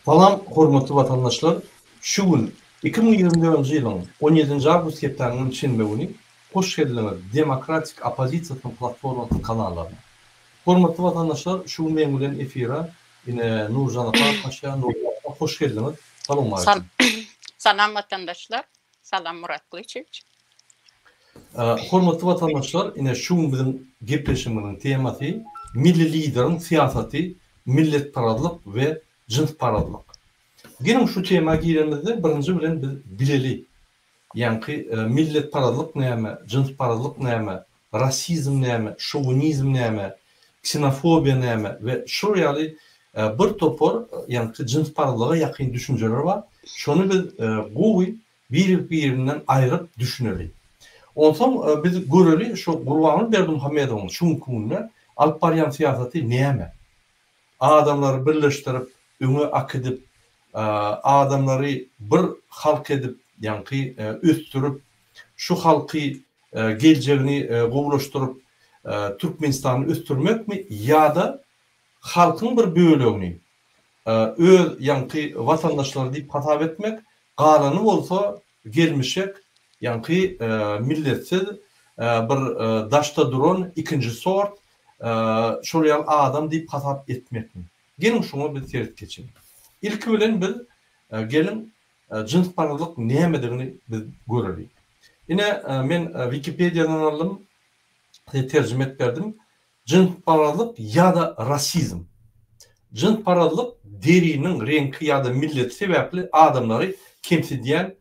Salam hormatly vatandaşlar. Şu gün 2024 yılın 17 avgust heptanının çenbegini hoş geldiniz Demokratik Opozisiya platforması kanallarına. Hormatly vatandaşlar, şu gün men bilen efira yine Nurcan apa, Paşa Nurcan apa hoş geldiniz. Salam aleyküm. Salam vatandaşlar. Salam Murat Kılıçeviç. Hormatly vatandaşlar, yine şu gün bizim gepleşiminin teması milli liderin siyaseti, milletparalılık ve cinsparalılık. Gelin şu tema giremizde birinci bilen biz bileli. Yani milletparalılık näme, cinsparalılık näme, rasizm näme, şovinizm näme, ksenofobiya näme ve şu ýaly bir topor yani cinsparalılığa yakın düşünceler var. Şonu biz birbirinden ayırıp düşüneli. Ondan biz göreli şu Gurbanul Berdimuhammedowyň şu hükümine alyp barýan siyasety näme? Adamları birleştirip, öňe akıdyp adamları bir halk edip, yani östürüp, şu halkı geljegini gowlaşdyryp Türkmenistany östürmek mi, ya da halkın bir bölegini öz yani vatandaşlar diýip hatap etmek, galany bolsa gelmişek, yani milletsiz bir daşta duran ikinci sort şolýal adam diýip hatap etmek mi? Gelin şunu bir terit geçelim. İlk bilen biz gelin cinsparalılık nämedigini biz görelim. Yine men Wikipedia'dan aldım, tercüme etdim. Cinsparalılık ya da rasizm. Cinsparalılık derinin renki ya da millet sebepli adamları kemsediyen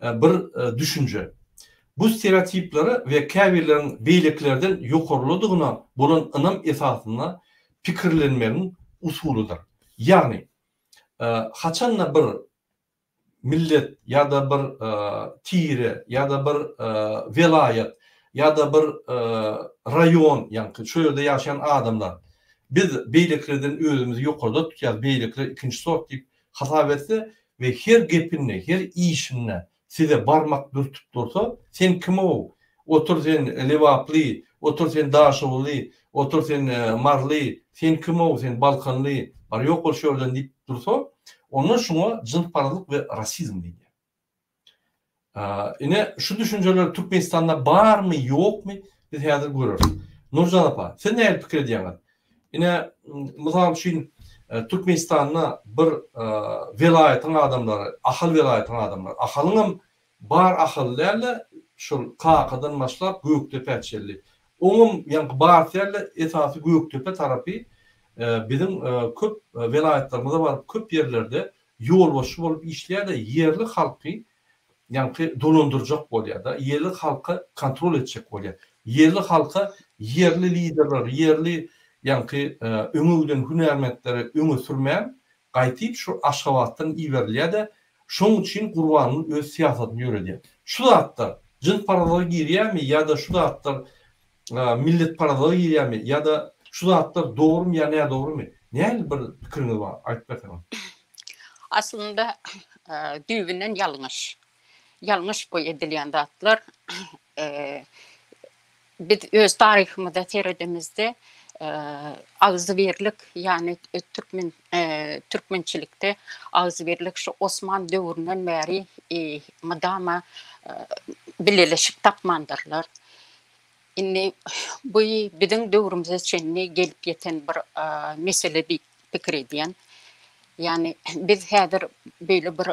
bir düşünce. Bu stereotipleri ve käbirlerin beýleklerden ýokarlydygyna bolan ynam esasına pikirlenmenin usulydyr. Yani haçanla bir millet ya da bir tire ya da bir velayet ya da bir rayon, yani şu ýerde ýaşayan adamlar biz beýleklerden özümüzi ýokarda tutýar, beýlekler ikinji sort diýip hatap etse ve her gepine, her işine size barmak dürtüp dursa, sen kim o? Otur sen Levaply, otur sen Daşowly, otur sen Marly, sen kim o? Sen Balkanly, bar ýok ol şu ýerden diýip dursa, onu şuna cinsparalılık ve rasizm diýdi. Yine şu düşünceler Türkmenistan'da bar mı yok mu biz häzir görüyoruz. Nurcan apa, sen näme pikir edýäňiz? Yine mysal üçin Türkmenistan'da bir velayetin adamları, ahal velayetin adamları, ahalyňam bar ahallarla şol Kakadan başlap Göktepe çelli. Onun yani bar täle esasy Göktepe tarapy bizim köp velayetlerimizde var, köp yerlerde yol başı bolup işleýär de yerli halky yani dolandıracak bolýar da, yerli halka kontrol edecek bolýar. Yerli halka yerli liderler, yerli yani öňüden hünärmentleri öňe sürmän gaýtyp şu aşgabatdan iberliýär de, şoň üçin Gurbanyň öz siýasatyny ýöredýär. Şu zatda cinsparalılığa girýärmi ya da şu zatda milletparalılığa girýärmi ya da şu zatlar doğru mu ya ne doğru mu? Näme bir pikiriňiz bar? Aýtyp berýän. Aslında düýbinden ýalňyş bu edilýän zatlar biz öz tarihimizde teredimizde ağızverlik, yani Türkmençilikte ağızverlik şu Osman döwründen beri madama bileleşik tapmandırlar. Inni bu bizim döwrümizde çenni gelip yeten bir mesele diýip pikir edýän. Yani biz häzir böyle bir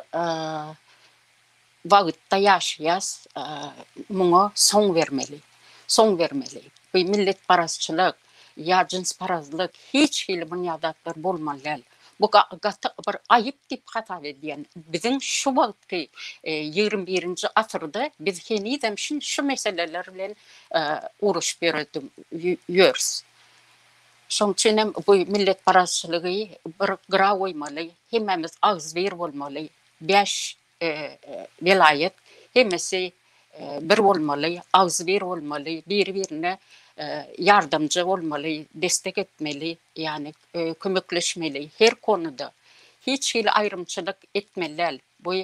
wagtda ýaşaýas, muňa soň vermeli. Bu milletparazçylyk ya cinsparazlyk hiç bunyadlar bolmaly. Bu bir ayıp diýip hatap edýän. Bizim şu wagtky 21-nji asyrda biz henizem şu meseleler bilen uruş berdim ýörs. Şoň üçin bu milletparazçylygy bir gra goýmaly, hemmemiz agzber bolmaly. 5 velayet hemmesi bir bolmaly, agzber bolmaly, bir-birine yardımcı olmalı, destek etmeli, yani kömekleşmeli her konuda. Hiç ayrımçılık etmeliler. Bu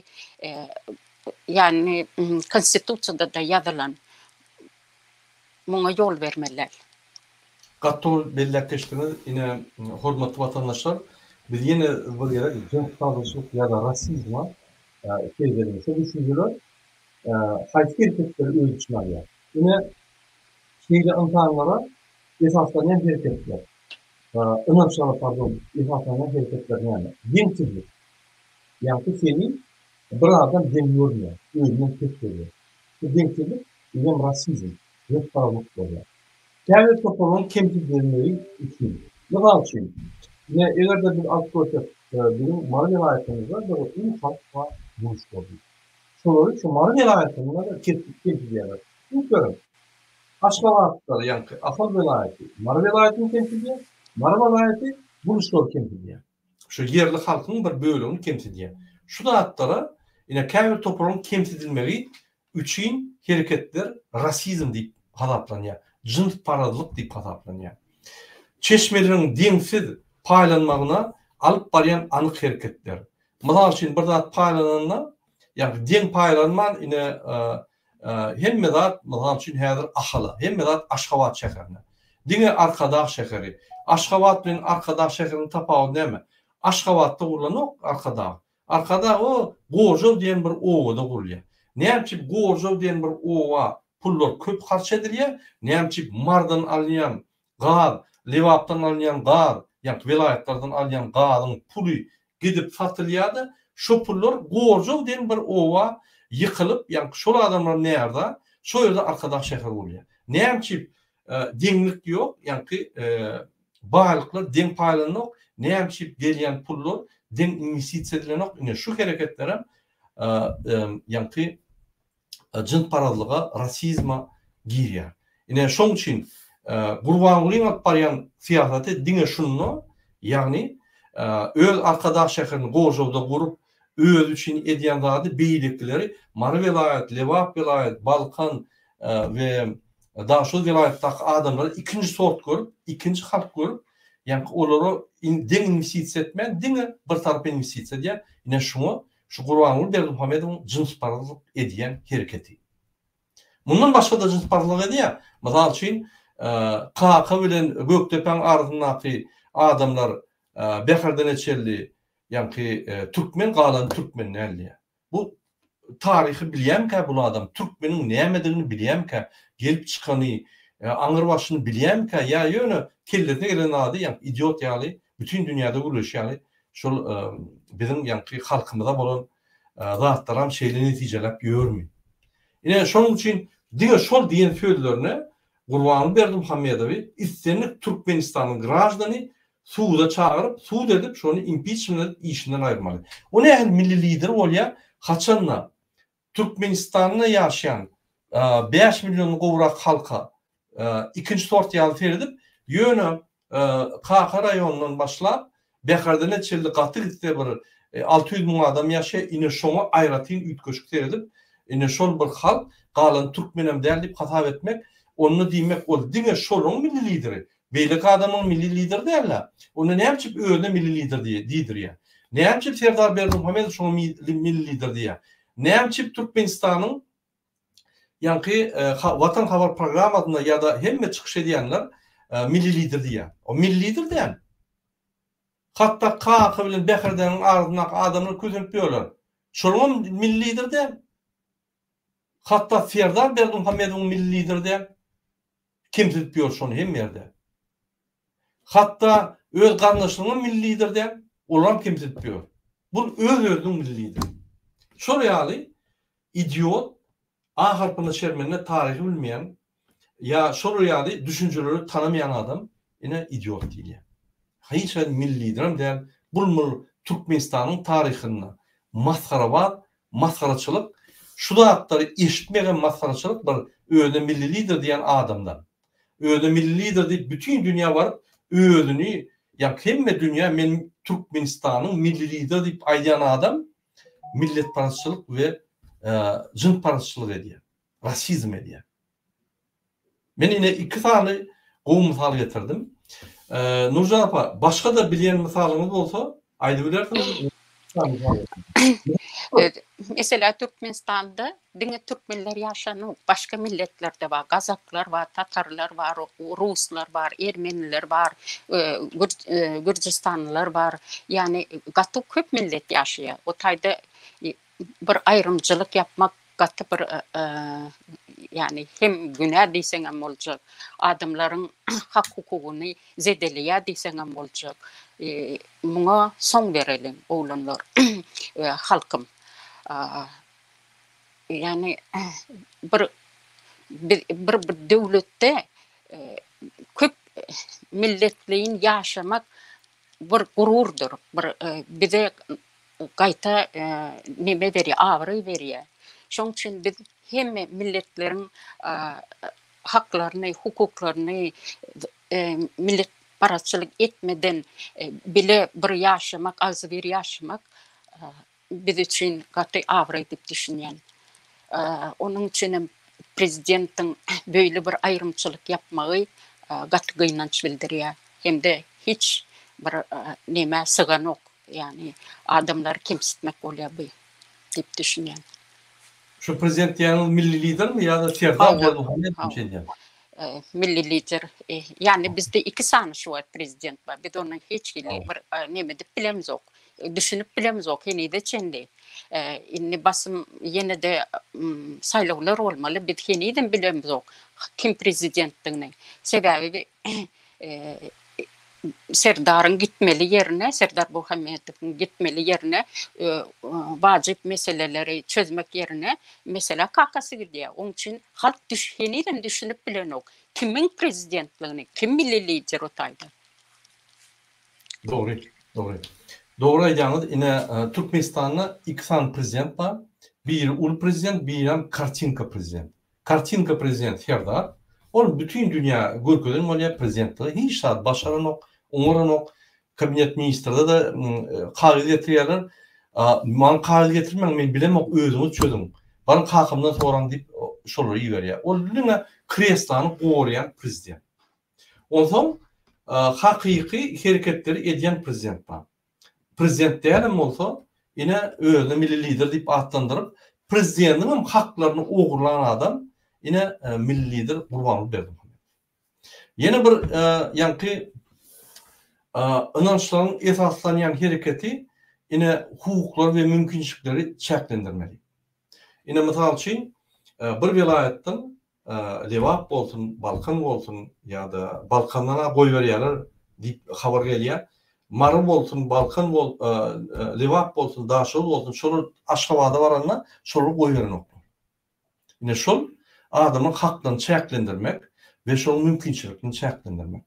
yani konstitüsyada da yazılan buna yol vermeliler. Gatol bellekeştiniz, yine hormatly vatandaşlar, biz yine bir yere cins kardeşlik ya da rasizma şeylerimize düşünceler haysi hareketleri ölçüler ya. Yine şeyle insanlara esaslanan hareketler. Önemli pardon, esaslanan hareketler yani. Dinsizlik. Yani seni bir adam demiyor ya. Ölümden tek veriyor. Bu dinsizlik bizim rasizm. Yok paralık böyle. Devlet toplumunun kemsizliğini için. Ne var için? Yine eğer de bir alt koşak bizim mali hayatımızda da en fazla buluş oldu. Sonra şu mali hayatımızda da kemsizliğine. Çünkü Aşgabat'ta yani Afar velayeti, Mara velayetinin temsiliye, Mara velayeti Buluşlar temsiliye. Şu yerli halkın bir bölümünü temsiliye. Şu da hattara yine käbir toplumun temsilmeli üçün hareketler rasizm deyip hadaplanıyor. Cins paradılık deyip hadaplanıyor. Çeşmelerin densiz paylanmağına alıp barayan anık hareketler. Misal için bir zat paylananına yani den paylanman yine hem zat misal için hazır ahala, hem zat Aşgabat şäherine. Diňe Arkadaş şäheri. Aşgabat bilen Arkadaş şäheriniň tapawy näme? Aşgabatda gurulanok Arkadaş. Arkadaş o Gorjow diýen bir owada gurulýar. Näçip Gorjow diýen bir owa pullar köp harç edilýär, näçip Mardan alýan gaz, Lewapdan alýan gaz, ýa-da vilayetlerden alýan gazyň puly gidip satylýardy. Şu pullar Gorjow diýen bir owa yıkılıp yani şol adamlar nerede? Şu yerde Arkadaş şehir oluyor. Näçip deňlik yok yani bağlıklar den paylanok näçip gelýän pullar den investisiýa edilenok ine şu hareketler yani cins paradlyga, rasizma girýär. Ine şoň üçin Gurbangulyň alyp barýan siýasaty diňe şunu yani öz Arkadaş şäherini Gorjowda gurup öz üçün edýän zady beýlikleri Mara velayet, Lewap velayet, Balkan ve daha şu vilayetdaki adamları ikinci sort görüp, ikinci halk görüp, yani olary den investisiýa etmän, diňe bir tarap investisiýa edýän, ine şunu şu Gurbanguly Berdimuhammedowyň cins paradlyk edýän hereketi. Bundan başga da cins paradlyk edýär. Misal üçin KK bilen Gökdepen ardyndaky adamlar beherden etçelli yani Türkmen galan Türkmen näli. Bu tarihi bilýärkä bu adam Türkmeniň nämedigini bilýärkä, gelip çykany, aňyr başyny bilýärkä ýa ýöne kelletine gelen ady ýa idiot ýaly bütün dünýäde gurulýar. Şol bizim ýa-ni halkymyza bolan zatlaram şeýle netijelep ýörmi. Ine şonuň üçin diňe şol diýen söýlerine Gurbanguly Berdimuhammedowy istenlik Türkmenistanyň grajdany suuda çağırıp, suud edip şonu impeachment edip işinden ayırmalı. O ne milli lider olya, haçanla Türkmenistan'da yaşayan 5 milyon gowrak halka ikinci sort ýaly teredip, ýöne KK rayonundan başlap, Beherden etçelli gaty gitse bir 600 000 adam ýaşaýar, ine şoňa aýratyn ütköşük teredip, ine şol bir halk galan Türkmenem däl diýip hatap etmek, onu diýmek ol. Diňe şoluň milli lideri. Beýlik adamyň milli lideri däl. Onu näçip öňde milli lider diýdir. Näçip Serdar Berdimuhammedow şoň milli lider diýär. Näçip Türkmenistanyň ýa-ni Watan Habar programmasyna ýa-da hemme çykyş edýänler milli lider diýär. O milli lider däl. Hatda KK bilen Beherden ardyndaky adamlar közenip ýörler. Şoň milli lider däl. Hatda Serdar Berdimuhammedow milli lider däl. Kim edip ýör şonu hem ýerde. Hatta öz garnaşynyň milli lider däl. Olam kim edip ýör. Bu öz-özüň milli lider. Şol ýaly idiot A harpyny şermenine tarihi bilmeyen ya şol ýaly düşünjeleri tanamayan adam ine idiot diýilýär. Hiç milli liderim däl. Bu Türkmenistanyň taryhyny maskarabat, maskaraçylyk, şu zatları eşitmegen maskaraçylyk bir öňde milli lider diýen adamdan. Öňde milli lider diýip bütün dünýä baryp özüni ýa hemme dünýä men Türkmenistanyň milli lider diýip aýdýan adam milletparçylyk we cins paradçylyk edýär. Rasizm edýär. Men ine iki tane gowy mysal getirdim. Nurjan apa, başka da bilýän misalyňyz bolsa aýdyp berersiňiz. Mesela Türkmenistan'da dine Türkmenler yaşanıyor. Başka milletlerde var. Kazaklar var, Tatarlar var, Ruslar var, Ermeniler var, Gürcistanlılar var. Yani katı köp millet yaşıyor. O tayda bir ayrımcılık yapmak katı bir yani hem günah deysen hem olacak. Adamların hak hukukunu zedeliye deysen hem olacak. Buna son verelim oğlanlar, halkım. Yani bir devlette köp milletliğin yaşamak bir gururdur. Bir de gayta neme veriyor, ağrı veriyor. Şunun için biz hem milletlerin haklarını, hukuklarını millet parasçılık etmeden bile bir yaşamak, az bir yaşamak biz için gayta ağrı edip düşünüyorum. Onun için prezidentin böyle bir ayrımçılık yapmayı gayet gıynanç bildiriyor. Hem de hiç bir neme sığan yok. Yani adamlar kimsitmek oluyor bu deyip düşünüyorum. Şu prezident yani milli lider mi ya da Serdar Berdimuhammed mi şey diyor? Milli lider. Yani bizde iki tane şu var prezident var. Bir de onun hiç bir neme de bilemiz yok. Düşünüp bilemiz yok. Yine de çendi. İnni basım yine de sayılar olmalı. Bir yine de bilemiz yok. Kim prezidentliğini. Sebebi Serdar'ın gitmeli yerine, Serdar Muhammed'in gitmeli yerine vacip meseleleri çözmek yerine mesela kakası gidiyor. Onun için halk yeniden düşünüp bilen yok. Kimin prezidentliğini, kim milli lider otaydı? Doğru, doğru. Doğru aydanız yine Türkmenistan'da iki tane prezident var. Bir ul prezident, bir hem kartinka prezident. Kartinka prezident Serdar. O bütün dünya görkeden olaya prezidentliği hiç saat başaran yok. Umarım o kabinet ministrde de kağıt getiriyorlar. Man kağıt getirmem, ben bilemem özümü çözüm. Bana kalkımdan soran deyip şoları iyi veriyor. O lüne krestanı koruyan prezident. Ondan hakiki hareketleri ediyen prezident var. Prezident değilim olsa yine özünü milli lider deyip adlandırıp prezidentin haklarını uğurlayan adam yine milli lider Kurbanlı Berdimuhammed. Yine bir yankı inançların esaslanan hareketi yine hukuklar ve mümkünçülükleri çeklendirmeli. Yine misal için bir vilayetten Levap olsun, Balkan olsun ya da Balkanlara koy veriyorlar deyip haber geliyor. Marım olsun, Balkan Levap olsun, Daşol olsun, şolu Aşkabad'a varanlar şolu koy veren oklar. Yine şol adamın haklarını çeklendirmek ve şol mümkünçülüklerini çeklendirmek.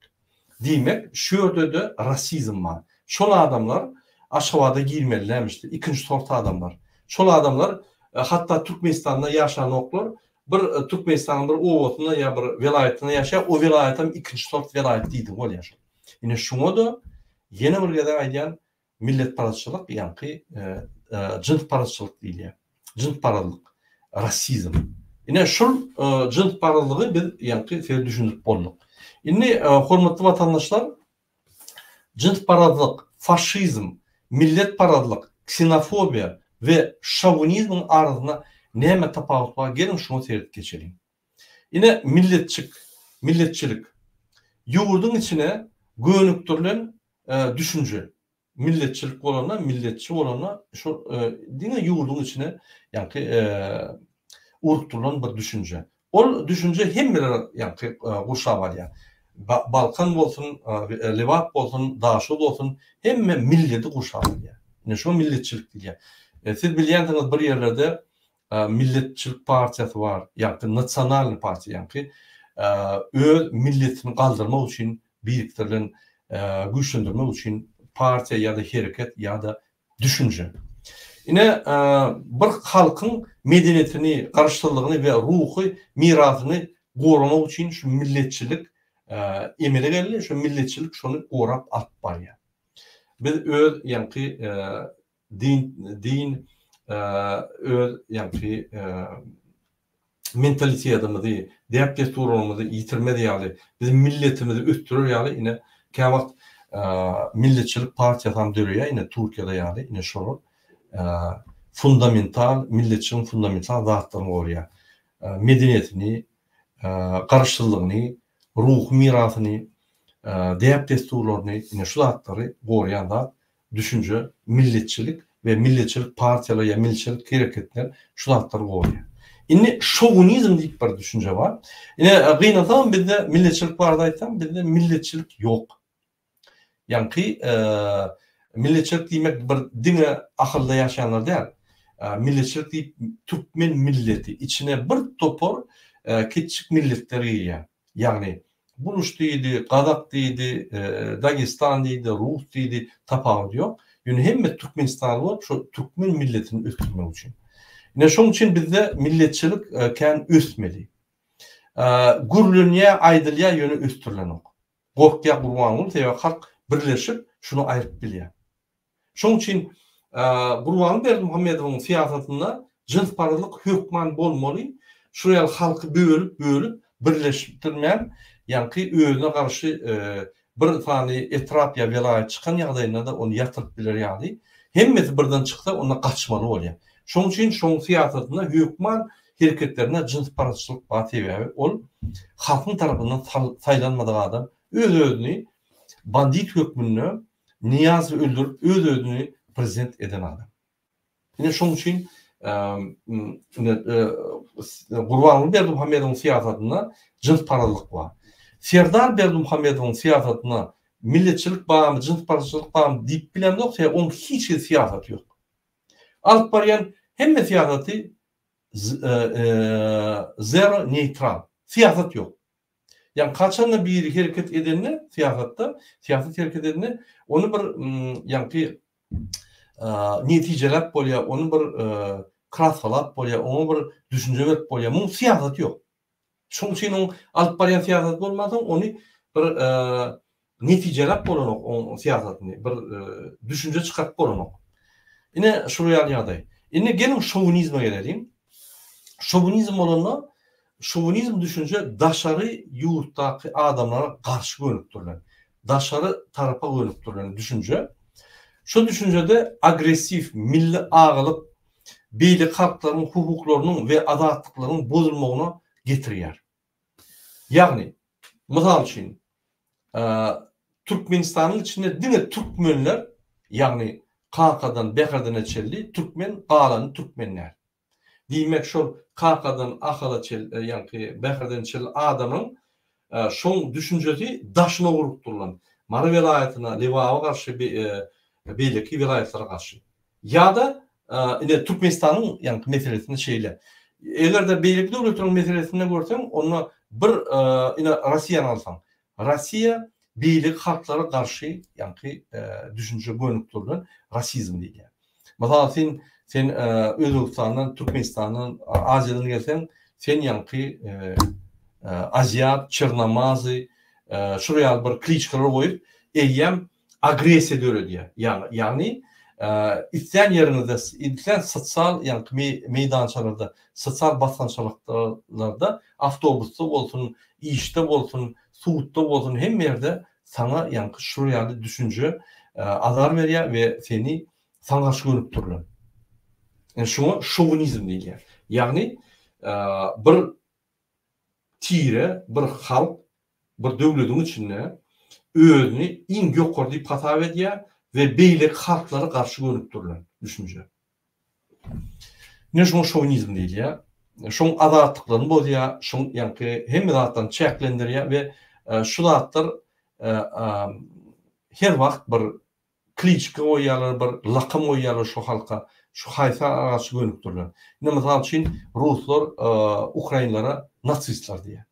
Demek şu ödede rasizm var. Şol adamlar Aşkabad'a girmelilermiştir. İkinci sorta adamlar. Şol adamlar hatta Türkmenistan'da yaşayan oklar bir Türkmenistan'ın bir ovatında ya bir velayetinde yaşayan o velayetten ikinci sort velayet deydi ol yaşayan. Yine şuna da yeni bir yerde aydan millet parasçılık yani cins parasçılık değil ya. Cins paralık, rasizm. Yine şu cins paralığı biz yani düşündük olduk. Yine hürmetli vatandaşlar cins paralık, faşizm, millet paralık, ksenofobiya ve şovinizmin arasında neme tapavut var? Gelin şunu seyret geçelim. Yine milletçilik. Yurdun içine gönüktürülen düşünce. Milletçilik olanlar, milletçi olanlar şu yine yurdun içine yani urkturulan bir düşünce. O düşünce hem bir yani kuşağı var ya. Balkan olsun, Levap olsun, Daşol olsun hem milleti kuşağı var ya. Yani şu milletçilik değil ya. Siz biliyorsunuz bir yerlerde milletçilik partiyası var. Yani nasyonal parti yani öz milletini kaldırmak için biriktirilen güçlendirmek için parti ya da hareket ya da düşünce. Yine bir halkın medeniyetini, karşıtlığını ve ruhu, mirasını korumak için şu milletçilik emele geldi. Şu milletçilik şunu korap atpar ya. Biz öz yani din öz yani mentaliteyimizi, deyip desturumuzu yitirmedi yani. Bizim milletimizi üstürür yani yine kâvat milletçilik partiyasından dörüyor yine Türkiye'de yani yine şunu fundamental, milletçiliğin fundamental zatlarını goruýar. Medeniyetini, garşylygyny, ruh mirasyny, däp desturlaryny, ine şu zatlary goruyan da düşünje, milletçilik ve milletçilik partiýalary ya milletçilik hareketler şu zatlary goruýar. Ine şovinizm diýip bir düşünje bar. Ine gynasam bizde milletçilik bar diýsam, bizde milletçilik ýok. Ýani milletçilik diýmek bir diňe ahylda ýaşayanlar däl. Milletçilik diýip Türkmen milleti içine bir topor küçük milletler ýa. Ýagny Buluş diýdi, Gazak diýdi, Dagestan diýdi, Rus diýdi, tapawut ýok. Ýöne hemme Türkmenistan bolup şu Türkmen milletini ösdürmek üçin. Ine şoň üçin bizde milletçilik kän ösmeli. Gürlünýe, aýdylýa ýöne östürilenok. Gorkýa gurban bolup, tebe halk birleşip şunu aýryp bilýär. Şoň üçin Gurban Berdimuhammedowyň siýasatynda jinsparlyk hökman bolmaly. Şuraya halky bölüp birleşdirmän, ýani özüne garşy bir tane etrapiýa velayet çykan ýagdaýynda da onu ýatyryp biler ýaly. Hemmesi birden çyksa onda gaçmaly bolýar. Şoň üçin şoň siýasatynda hökman hereketlerine jinsparlyk batýar. Ol halkyň tarapyndan saýlanmadyk adam öz-özüni bandit hökmünde niýaz öldürüp öz-özüni prezident eden adam. Ine şoň üçin Gurban Berdimuhammedowyň siýasatynda jinsparlyk bar. Serdar Berdimuhammedowyň siýasatynda milletçilik barmy, jinsparlyk barmy diýip bilenok, onun hiç siýasat ýok. Alyp barýan hemme siýasaty zero neutral. Siýasat ýok. Yani kaçanla bir hareket edeni siyasatta, siyaset hareket edeni onu bir yani neticeler bolya, onu bir krasalat bolya, onu bir düşünceler bolya. Bu siyaset yok. Çünkü onun alıp baryan siyaset olmasa onu bir neticeler bolanok o siyasetini, bir düşünce çıkart bolanok. Yine şuraya yaday. Yine gelin şovinizme gelelim. Şovinizm olanla şovinizm düşünce daşarı yurttaki adamlara karşı görünüpdürler. Daşarı tarafa görünüpdürler düşünce. Şu düşüncede agresif, milli ağılıp beylik halkların hukuklarının ve adaletliklerinin bozulmağına getiriyor. Yani misal için Türkmenistan'ın içinde dine Türkmenler yani Kaka'dan, Bekar'dan eçelli Türkmen, Kağlan'ın Türkmenler. Demek şu Kaka'dan, Akala çelli, yani Bekar'dan eçelli adamın şu düşüncesi daşına vurupturlan. Marı velayetine, Levava karşı beylikli velayetlere karşı. Ya da yine Türkmenistan'ın yani meselesinde şeyle. Eğer de beylikli devletinin meselesinde görsen onu bir yine Rusya'nı alsan. Rusya beylik halklara karşı yani düşünce görünüpdürlen rasizm değil. Mesela sen Özbekistan'dan, Türkmenistan'dan, Asya'dan gelsen sen yani Azyat, Çernamazı, şuraya bir kliçkalar koyup eyyem agresiya diyor diye. Yani İsteyen yerinizde, isteyen sosyal yani meydançalarda, sosyal basınçalıklarda, avtobusta olsun, işte olsun, suutta olsun, hem yerde sana yani şuraya düşünce azar veriyor ve seni sana görüp dururlar. Yani şuna şovinizm değil. Yani bir tire, bir halk, bir devletin içinde özünü in gökor deyip hata ediyor ve beylik halklara karşı görüntürler düşünce. Ne şun şovinizm değil ya. Şun adaletliklerini bozuyor, şun yani hem adaletlerini çeklendiriyor ve şu adaletler her vakit bir kliçka oyalar, bir lakam oyalar şu halka, şu haysa karşı görüntürler. Ne mesela için Ruslar Ukraynalara natsistler diye.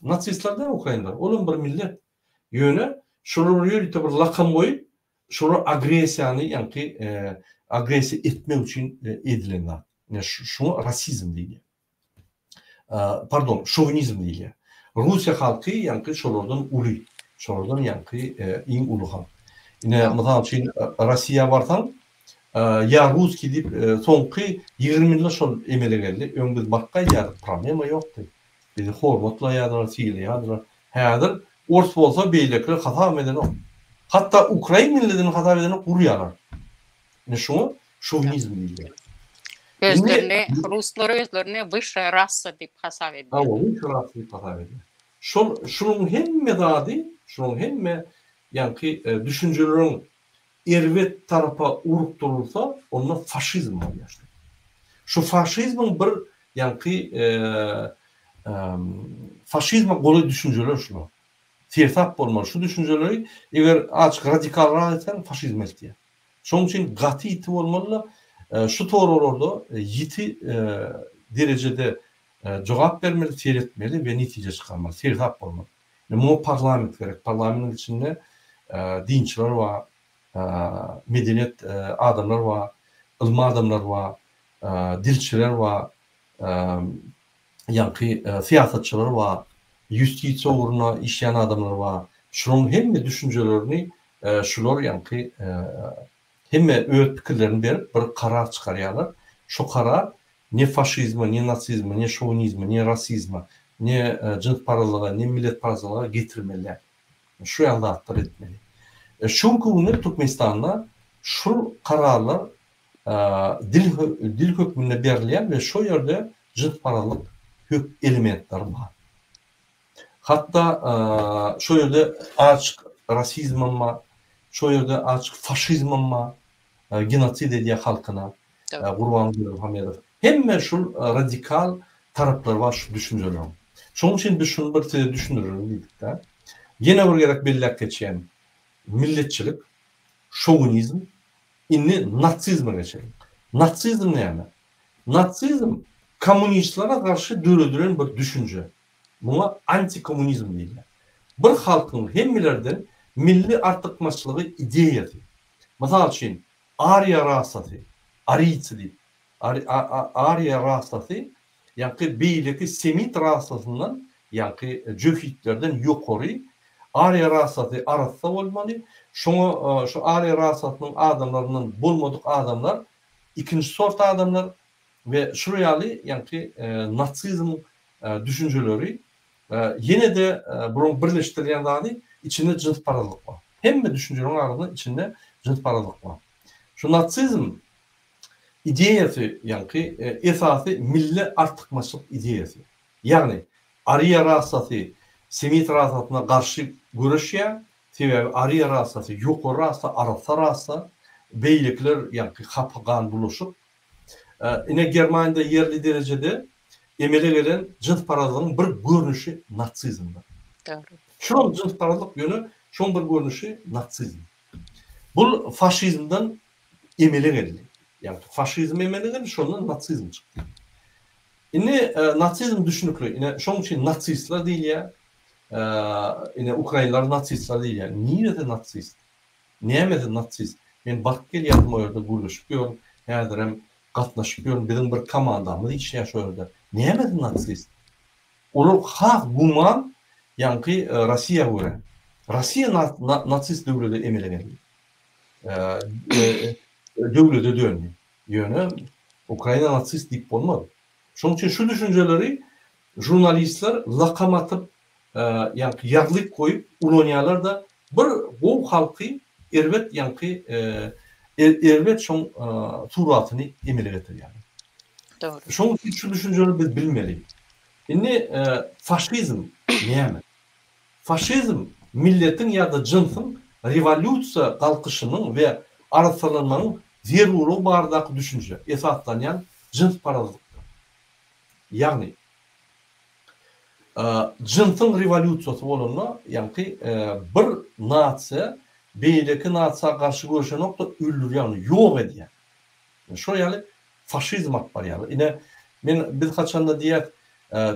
Natsistler de Ukraynalar. Onun bir millet yönü şunu yürütüp bir lakam koyup şunu agresiyanı yani agresiya etmek için edilenler. Yani şunu rasizm değil. Pardon, şovinizm değil. Rusya halkı yani şuradan ulu. Şuradan yani in ulu halk. Yine mesela için Rusya varsan ya Rus gidip sonki 20 yılda şol emele geldi. Öngüz bakka ya problema yoktu. Bizi hormatla yadılar, sigili yadılar. Hayadır. Ors bolsa beylikler hata eden o. Hatta Ukrayna milletinin hata edeni kuruyorlar. Yani şunu Şovinizm diýilýär. Özlerine, Ruslar özlerine wysha rasa diýip hasap edýär. Awol şurasy hasap edýär. Şunun hemme dady, şunun hemme ýa-ni düşünjeleriň erwet tarapa urukdurulsa, onda faşizm bolýar. Şu faşizmin bir ýa-ni faşizma goly düşünjeler şunu. Tersap bolmaly. Şu düşünjeleri eger açyk radikallara etsen faşizm etdiýär. Şonuň üçin gaty iti bolmaly. Şu toralarda yiti derecede cevap vermeli, seyretmeli ve netice çıkarmalı. Tersap bolmaly. Bu parlament gerek. Parlamentin içinde dinçiler var, medeniyet adamlar var, ilmi adamlar var, dilçiler var, siyasetçiler var, justitsiya uğruna işleyen adamlar var. Şunun hemme düşüncelerini şular hemme öğüt pikirlerini berip bir karar çıkarýarlar. Şu karar ne faşizme, ne nasizme, ne şovinizme, ne rasizme, ne cins paralyga, ne millet paralygyna getirmeli. Şu ýalda atlar etmeli. Şunky bunu Türkmenistanda şu kararlar dil hökmüne berilýär ve şu ýerde cins paralyk elementler var. Hatta şu ýerde açyk rasizm ama, şu ýerde açyk faşizm ama, genosid edýär halkyna, Gurbanguly Hamedov. Hemme şu radikal taraplar var şu düşünjeler. Şonuň üçin biz şunu bir düşünürüz diýdik. Ýene bir gerek belläp geçýän milletçilik, şovinizm, inni natsizme geçelim. Natsizm näme? Natsizm komünistlara karşı döredüren bir düşünce. Buna antikomünizm diýilýär. Bir halkyň hemmelerden milli artykmaçylygy ideýasy. Mysal üçin Arya rasaty, Ariyçilik, Arya rasaty ýa-ni beýleki Semit rasasyndan ýa-ni Jöhitlerden ýokary Arya rasaty arasda bolmaly. Şoňa şu Arya rasatynyň adamlarynyň bolmadyk adamlar ikinji sort adamlar ve şuryaly ýa-ni natsizm düşünjeleri ýene de bunu birleşdirýän zady içinde cins paralyk var. Hemme düşünjeleriň arasynda içinde cins paralyk var. Şu natsizm ideýasy ýa-ni esasy milli artykmaçylyk ideýasy. Ýagny Arya rasaty Semit rasatyna garşy görüşýär. Sebäbi Arya rasaty ýokary rasa, arasa rasa, beýlikler ýa-ni hapagan buluşyp ine Germaniýada yerli derecede emele gelen cins paralygynyň bir görnüşi natsizmdir. Doğru. Şoň cins paralyk ýöne şoň bir görnüşi natsizm. Bu faşizmden emele geldi. Yani faşizm emele geldi, şondan natsizm çykdy. Ine natsizm düşünükli. Ine şoň üçin natsistler diýilýär. Ine Ukraynalar natsistler diýilýär. Niýe natsist? Näme natsist? Men bakyp gelýärdim o ýerde görüşüp ýörüm. Häzirem gatnaşyp ýörüm. Bizim bir komandamyz işleýär şo ýerde. Näme natsist? Olar hak guman ýa-ni Rossiýa göre. Rossiýa natsist döwlete emele geldi. Döwlete döndü. Ýöne Ukraina natsist diýip bolmady. Şoň üçin şu düşünjeleri jurnalistler lakam atyp ýa-ni ýaglyk goýup ulanýarlar da bir gow halky erwet ýa-ni erwet şoň suratyny emele getirýär. Doğru. Şoň üçin şu düşünjeleri biz bilmeli. Indi faşizm näme? Faşizm milletin ýa-da jinsyň revolýusiýa kalkyşynyň we arsalanmanyň zeruri bardaky düşünje. Esaslanýan jins paralyk. Ýagny jinsyň revolýusiýasy bolanda ýa-ni bir nasiýa beýleki nasiýa garşy görüşen nokta öldürýän ýok edýär. Şo ýaly faşizm atbarýar. Ine men biz kaçanda diýek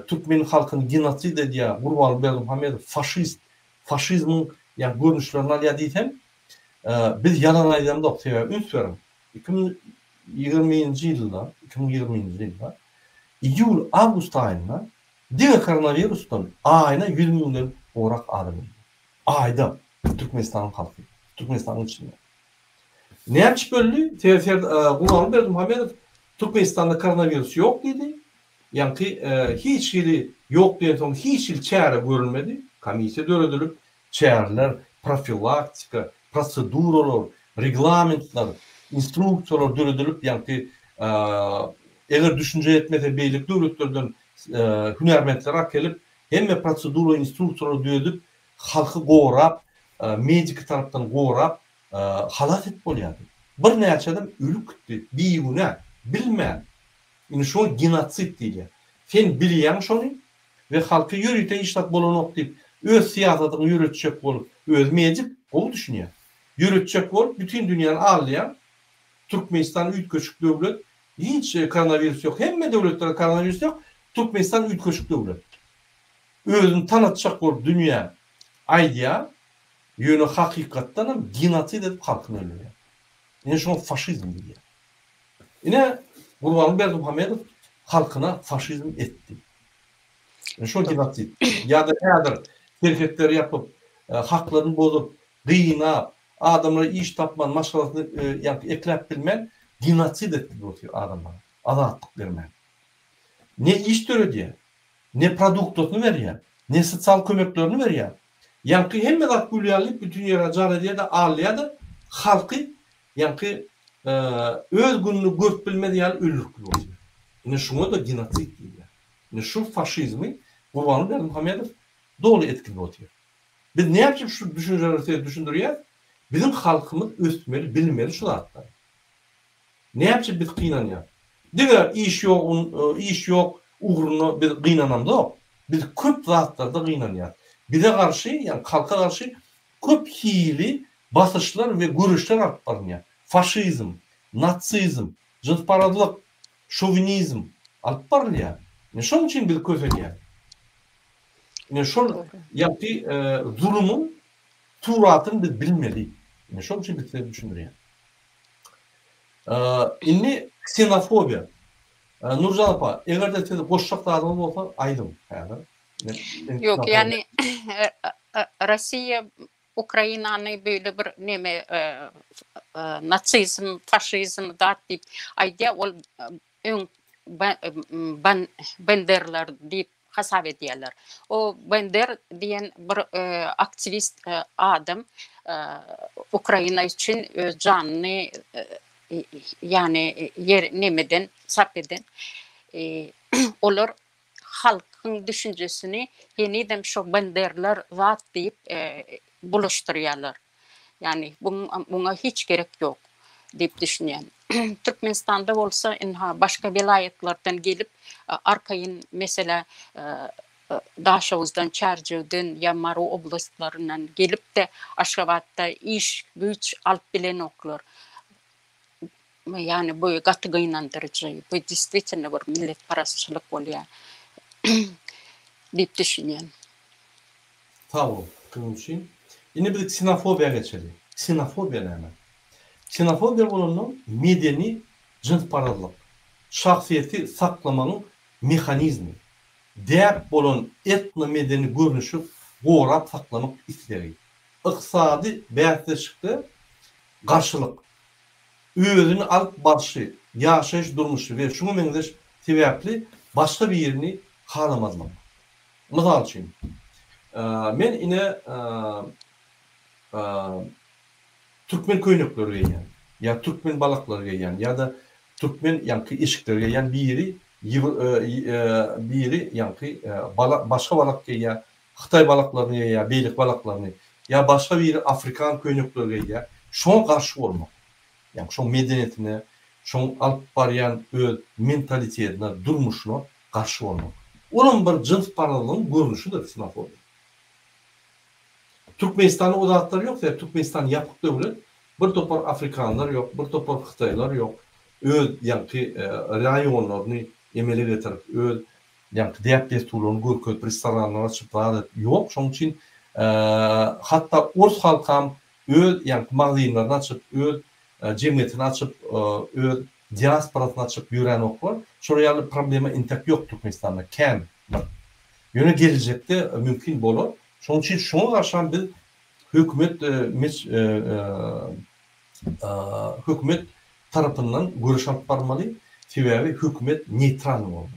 Türkmen halkyny genosid edýär. Gurbanguly Hamedov faşist, faşizmiň ýa görnüşlerini alýar diýsem, biz yalan aýdamda sebäbi ünsürüm. 2020-nji ýylda iyul awgust aýynda diňe koronavirusdan aýyna 100 milyondan orak adam. Aýda Türkmenistanyň halky, Türkmenistanyň içinde. Näçe bölli? Gurbanguly Hamedov Türkmenistanda koronavirus ýok diýdi. Ýa-ni hiç ýeri ýok diýen soň hiç ýyl çäre görülmedi. Komissiýa döredilip çäreler, profilaktika, proseduralar, reglamentler instruksiyalar düredilip yani eğer düşünce etmese beylik devletlerden hünermentler akelip hemme prosedura instruksiyalar düredip halkı goğrap, medik taraftan goğrap halat et bolýardy. Bir näçe adam ölükdi, biýüne, bilmän. Indi şo genotsit diýilýär. Sen bilýän şonu we halky ýürüte işlat bolanok diýip öz siýasatyny ýürütjek bolup, öz medik o düşünýär. Ýürütjek bolup bütün dünýäni alýan Türkmenistan üýtköçük döwlet, hiç koronavirus ýok. Hemme döwletlerde koronavirus ýok. Türkmenistan üýtköçük döwlet. Özüni tanıtjak bolup dünýä aýdýar. Ýöne hakykatdan genotsit edip halkyny öldürýär. Ine şo faşizm diýär. Ine Gurbanly Berdimuhammedow halkyna faşizm etdi. Şo genotsit. Ýa-da häzir terhetler ýapyp, haklaryny bozup, gynap, adamlara iş tapman, maşgalatyny ekläp bilmän genotsit etdi bu adamlara. Azatlyk bermän. Ne iş töredi, ne produktlaryny berýär, ne sosial kömeklerini berýär. Yankı hemme zat bülýärlik bütün ýere jar edýär da alýar halky yankı öz gününü görüp bilmediýän ölürk bolýar. Ine şoňa da genotsit diýilýär. Ine şu faşizmi Gurbanly Berdimuhammedow dolu etkili bolýar. Biz näçe şu düşünjeleri düşündirýär? Bizim halkymyz ösmeli, bilmeli şu zatlar. Näçe biz gynanýar? Diňe iş ýok, uğruna biz gynanamda, biz köp zatlarda gynanýar. Bize karşı, yani halka karşı köp hili basışlar ve görüşler alıp barınýar. Faşizm, natsizm, jynsparadlyk, şovinizm alıp barılýar. Şoň üçin biz köpedýär. Şol ýa-ki zulümün turatyny biz bilmeli. Şoň üçin biz düşündirýär. Inni ksenofobiya. Nurjan apa, eger de boşlukda adam bolsa aýdym. Yok yani Rusya Ukrayna'nı böyle bir neme natsizm, faşizm da deyip ayda ol Benderler deyip hasap ediyorlar. O Bender diyen bir aktivist adam Ukrayna için canını yani yer nemeden sarf eden olur halkın düşüncesini yeniden şu Benderler zat deyip buluşturuyorlar. Yani buna hiç gerek yok deyip düşünüyen. Türkmenistan'da olsa başka vilayetlerden gelip arkayın mesela Daşovuz'dan, Çercev'den ya Maru oblastlarından gelip de Aşgabat'ta iş güç alıp bilen oklar. Yani bu gatı inandırıcı. Bu действительно bir millet parasçılık oluyor. deyip düşünüyen. Tamam. Kılmışım. Yine bir ksenofobiya geçelim. Ksenofobiya ne hemen? Ksenofobiya olanın medeni jynsparadlyk, şahsiyeti saklamanın mekanizmi. Däp bolan etno medeni görnüşü goğrap saklamak istegi. Iqtisadi bäsleşikde garşylyk, özüni alıp barışı, yaşayış durmuşu ve şunu meňzeş sebäpli başka bir yerini halamazmak. Mysal üçin, men ine Türkmen köýnekleri giýen, ya Türkmen balaklary giýen, ya da Türkmen ýanky eşikleri giýen biri ýanky başga balak giýen, Xitay balaklaryny ya beýlik balaklaryny, ya başga bir Afrikan köýnekleri giýen, şoňa garşy bolmak. Yani şoň medeniýetine, şoň alyp barýan öz mentalitetine, durmuşuna garşy bolmak. Onun bir jynsparadlygyň görnüşidir ksenofobiya. Türkmenistan'da o zatlar yok ya, Türkmenistan yapık devlet, bir topar Afrikanlar yok, bir topar Xitaylar yok. Öz ýanky rayonlaryny emele getirip, öz ýanky diýip desturlaryny görkezip, restoranlar açyp yok. Şoň üçin hatta Ors halkam öz ýanky magazynlaryny açyp, öz cemiyetini açıp, öz diasporasını açıp yürüyen oklar. Şuraya problema intek yok Türkmenistan'da. Ken. Yöne gelecekte mümkün bolur. Şoň üçin şoňa garşy biz hökümet tarapyndan görüş alyp barmaly. Sebäbi hökümet neutral bolmaly.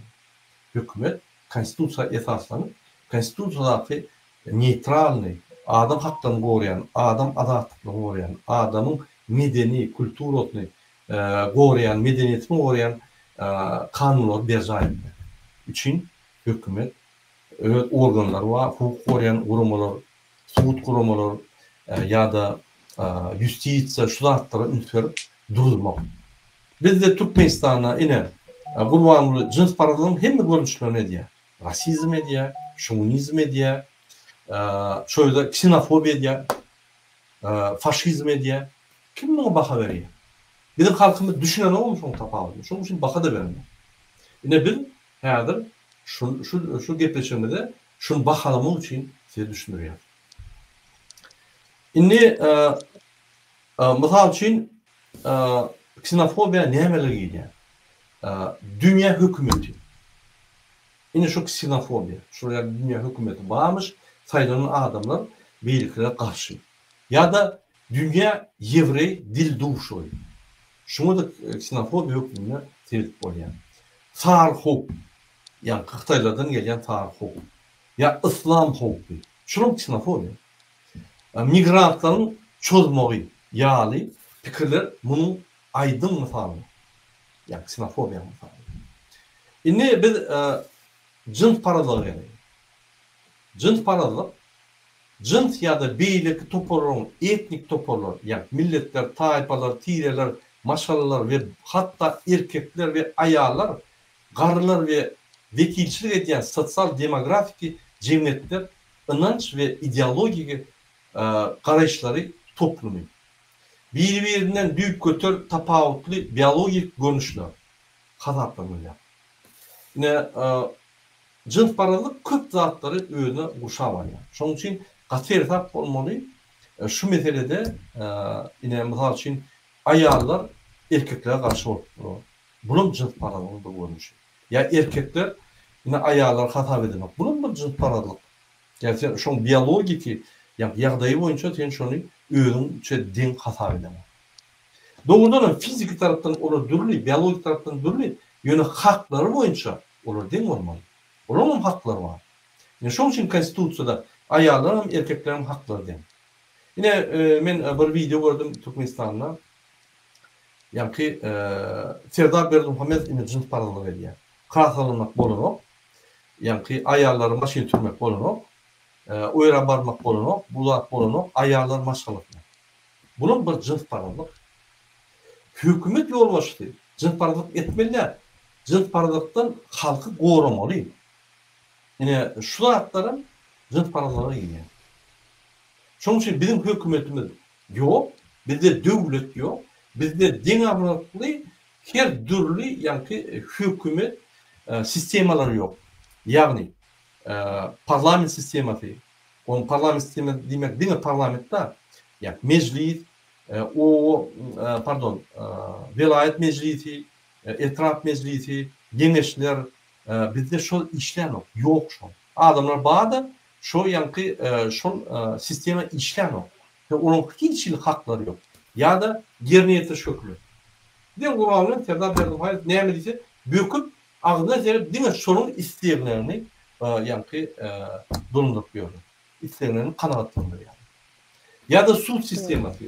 Hökümet konstitusiýa esaslanyp, konstitusiýa neutralny, adam haklaryny gorayan, adam azatlygyny gorayan, adamyň medeni, kulturatyny gorayan, medeniyetini gorayan kanunlar berzaýyn. Üçin hökümet organlar var, hukuk gorayan guramalar, sud guramalar ýa-da justisiýa şu zatlara ünsürip durdurmak. Bizde Türkmenistana ine gurbanly jins paralygynyň hemme görnüşlerini edýär. Rasizm edýär, şovinizm edýär, şöyle ksenofobiya edýär, faşizm edýär. Kim buna baha berýär? Bizim halkymız düşünen olmuş onu tapaly. Şoň üçin baha da berýär. Ine biz häzir şu gepleşmede şunu bahalamak için size düşünürüyor. Inni misal için ksenofobiya nämeler giýýär? Dünya hükümeti. Inni şu ksenofobiya. Şuraya dünya hükümeti barmış, saylanan adamlar beýliklere karşı. Ya da dünya Yevrey dil duşoy. Şunu da ksenofobiya hükümine sebep bolýar. Sarhuk. Yani Xitaylardan gelen tarih ya İslam hukuku. Şunun ksenofobiya. Migrantların çözmoğu, yağlı fikirler bunun aydın misalı. Yani ksenofobiya misalı. Inni biz cins paralığı gelelim. Cins paralığı, cins ya da beylik toporların, etnik toporlar, yani milletler, taypalar, tireler, maşallar ve hatta erkekler ve ayarlar, garılar ve vekilçilik eden sosyal demografik cemiyetler inanç ve ideolojik karayışları toplumu. Birbirinden büyük götür tapavutlu biyolojik görünüşler hazaplanıyor. Yine cins paralık köp zatları öğüne kuşavar. Şunun için katır tap olmalı. Şu meselede yine misal için ayarlar erkeklere karşı olur. Bunun cins paralığının da görünüşü. Ya erkekler yine ayarlar hata edemek. Bunun bir cins paralık. Yani sen şun biyologiki ýagdaýy boýunça sen şonu öňçe den hata edemek. Doğrudan fizik tarapdan olar dürli, biyologik tarapdan dürli, ýöne haklary boýunça olar den bolmaly. Olaryň haklary var. Yani şoň üçin konstitusiýada ayarlar hem erkekler hem haklary den. Yine men bir video gördüm Türkmenistanda. Yani ki Serdar Berdimuhammed ine cins paralygy edýär. Krasalmak bolanok, yani ki ayarları maşin türmek bolanok, o yere barmak bolanok, bulak bolanok, ayarlar maşgalyk. Bunun bir cins paralyk. Hükümet yol başdy. Cins paralyk etmeliler. Cins paralykdan halky goramaly. Yine şu zatların cins paralygy giýär. Şoň üçin bizim hökümetimiz ýok, bizde döwlet ýok, bizde deňavratly her türlü yani ki hükümet sistemaları yok. Yani parlament sisteması, onun parlament sistemi demek değil mi parlamentte? Yani meclis, velayet meclisi, etraf meclisi, gençler, bizde şu işler yok şu. Adamlar bağda şu yani ki şu sisteme işler yok. Onun hiç hakları yok. Ya da yerine yetiş hükümeti. Den guralının Serdar Berdimuhammed näme diýse, böküp agdyna serip diňe şonuň isleglerini ýa-ni dolunduryp ýördi. İsleglerini kanagatlandyrýar. Ya da sud sistemasy.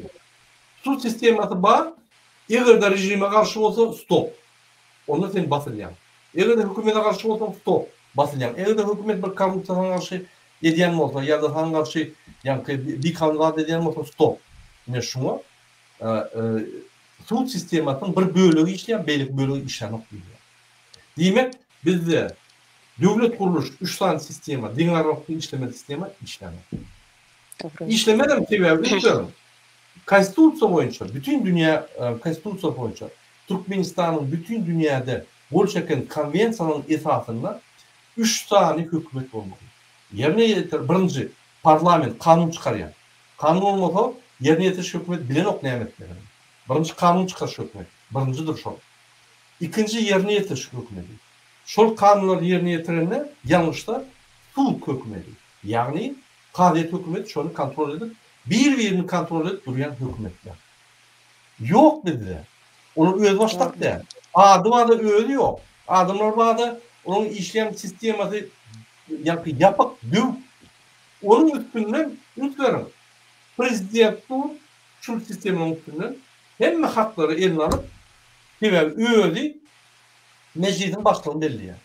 Sud sistemasy bar, eger rejime garşy bolsa stop. Onu sen basylýan. Eger hökümete garşy bolsa stop, basylýan. Eger hökümet bir korrupsiýaga garşy edýän bolsa, ya da han garşy ýa-ni bir kanunlar edýän bolsa stop. Ne şuňa sud sistemasynyň bir bölegi işleýän, beýlik bölegi işlenok diýilýär. Diýmek, bizde döwlet kuruluş 3 tane sistema, diňarlyk işleme sistema işlenok. İşlemeden sebäbi şudur. Konstitusiýa boýunça, bütün dünya konstitusiýa boýunça Türkmenistanyň bütün dünýäde bolşaken konvensiýanyň esasynda 3 tane hökümet bolmaly. Ýerine ýetir birinji parlament kanun çykarýar. Kanun bolmasa ýerine ýetiş hökümet bilen ok nämetler. Birinci kanun çıkarış hükümeti. Birincidir şol. İkinci yerine yetiriş hükümeti. Şol kanunlar yerine yetirenler yanlışlar sulh hükümeti. Yani kadiyet hükümeti şonu kontrol edip birbirini kontrol edip duruyan hükümetler. Yok dediler. Onu öz baştak der. Adıma da öyle yok. Adımlar bağda onun işlem sisteması yapıp düv. Onun üstünden prezident şu sistemin üstünden hem hakları eline alıp Sebäbi özi meclisin başlygyny belliýär.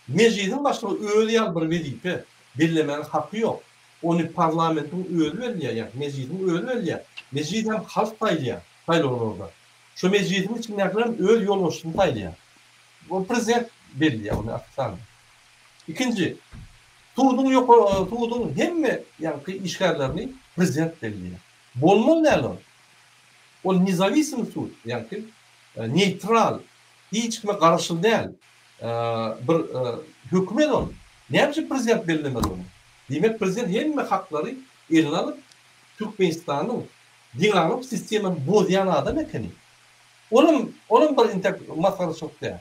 Meclisin başlygy özi ýaly bir wezipe bellemäň haky ýok. Onu parlamentin özi belliýär, ýa meclisin özi belliýär. Meclis hem halk taýýar, taýlanan orada. Şu meclisin içindekilerin öz ýolbaşçysyny taýýar. O prezident belliýär onu aksan. İkinci, tuğdun yok, tuğdun hemme ýa-ni işgärlerini prezident belliýär. Bolmaly näle? O nizavism suud, ýa-ni neutral, hiç kime garaşyl däl. Bir hökümet ol. Näme prezident bellemeli onu? Demek prezident hemme haklary eline alyp Türkmenistanyň dinamik sistemini bozýan adam ekeni. Onun bir intek masalası yok däl.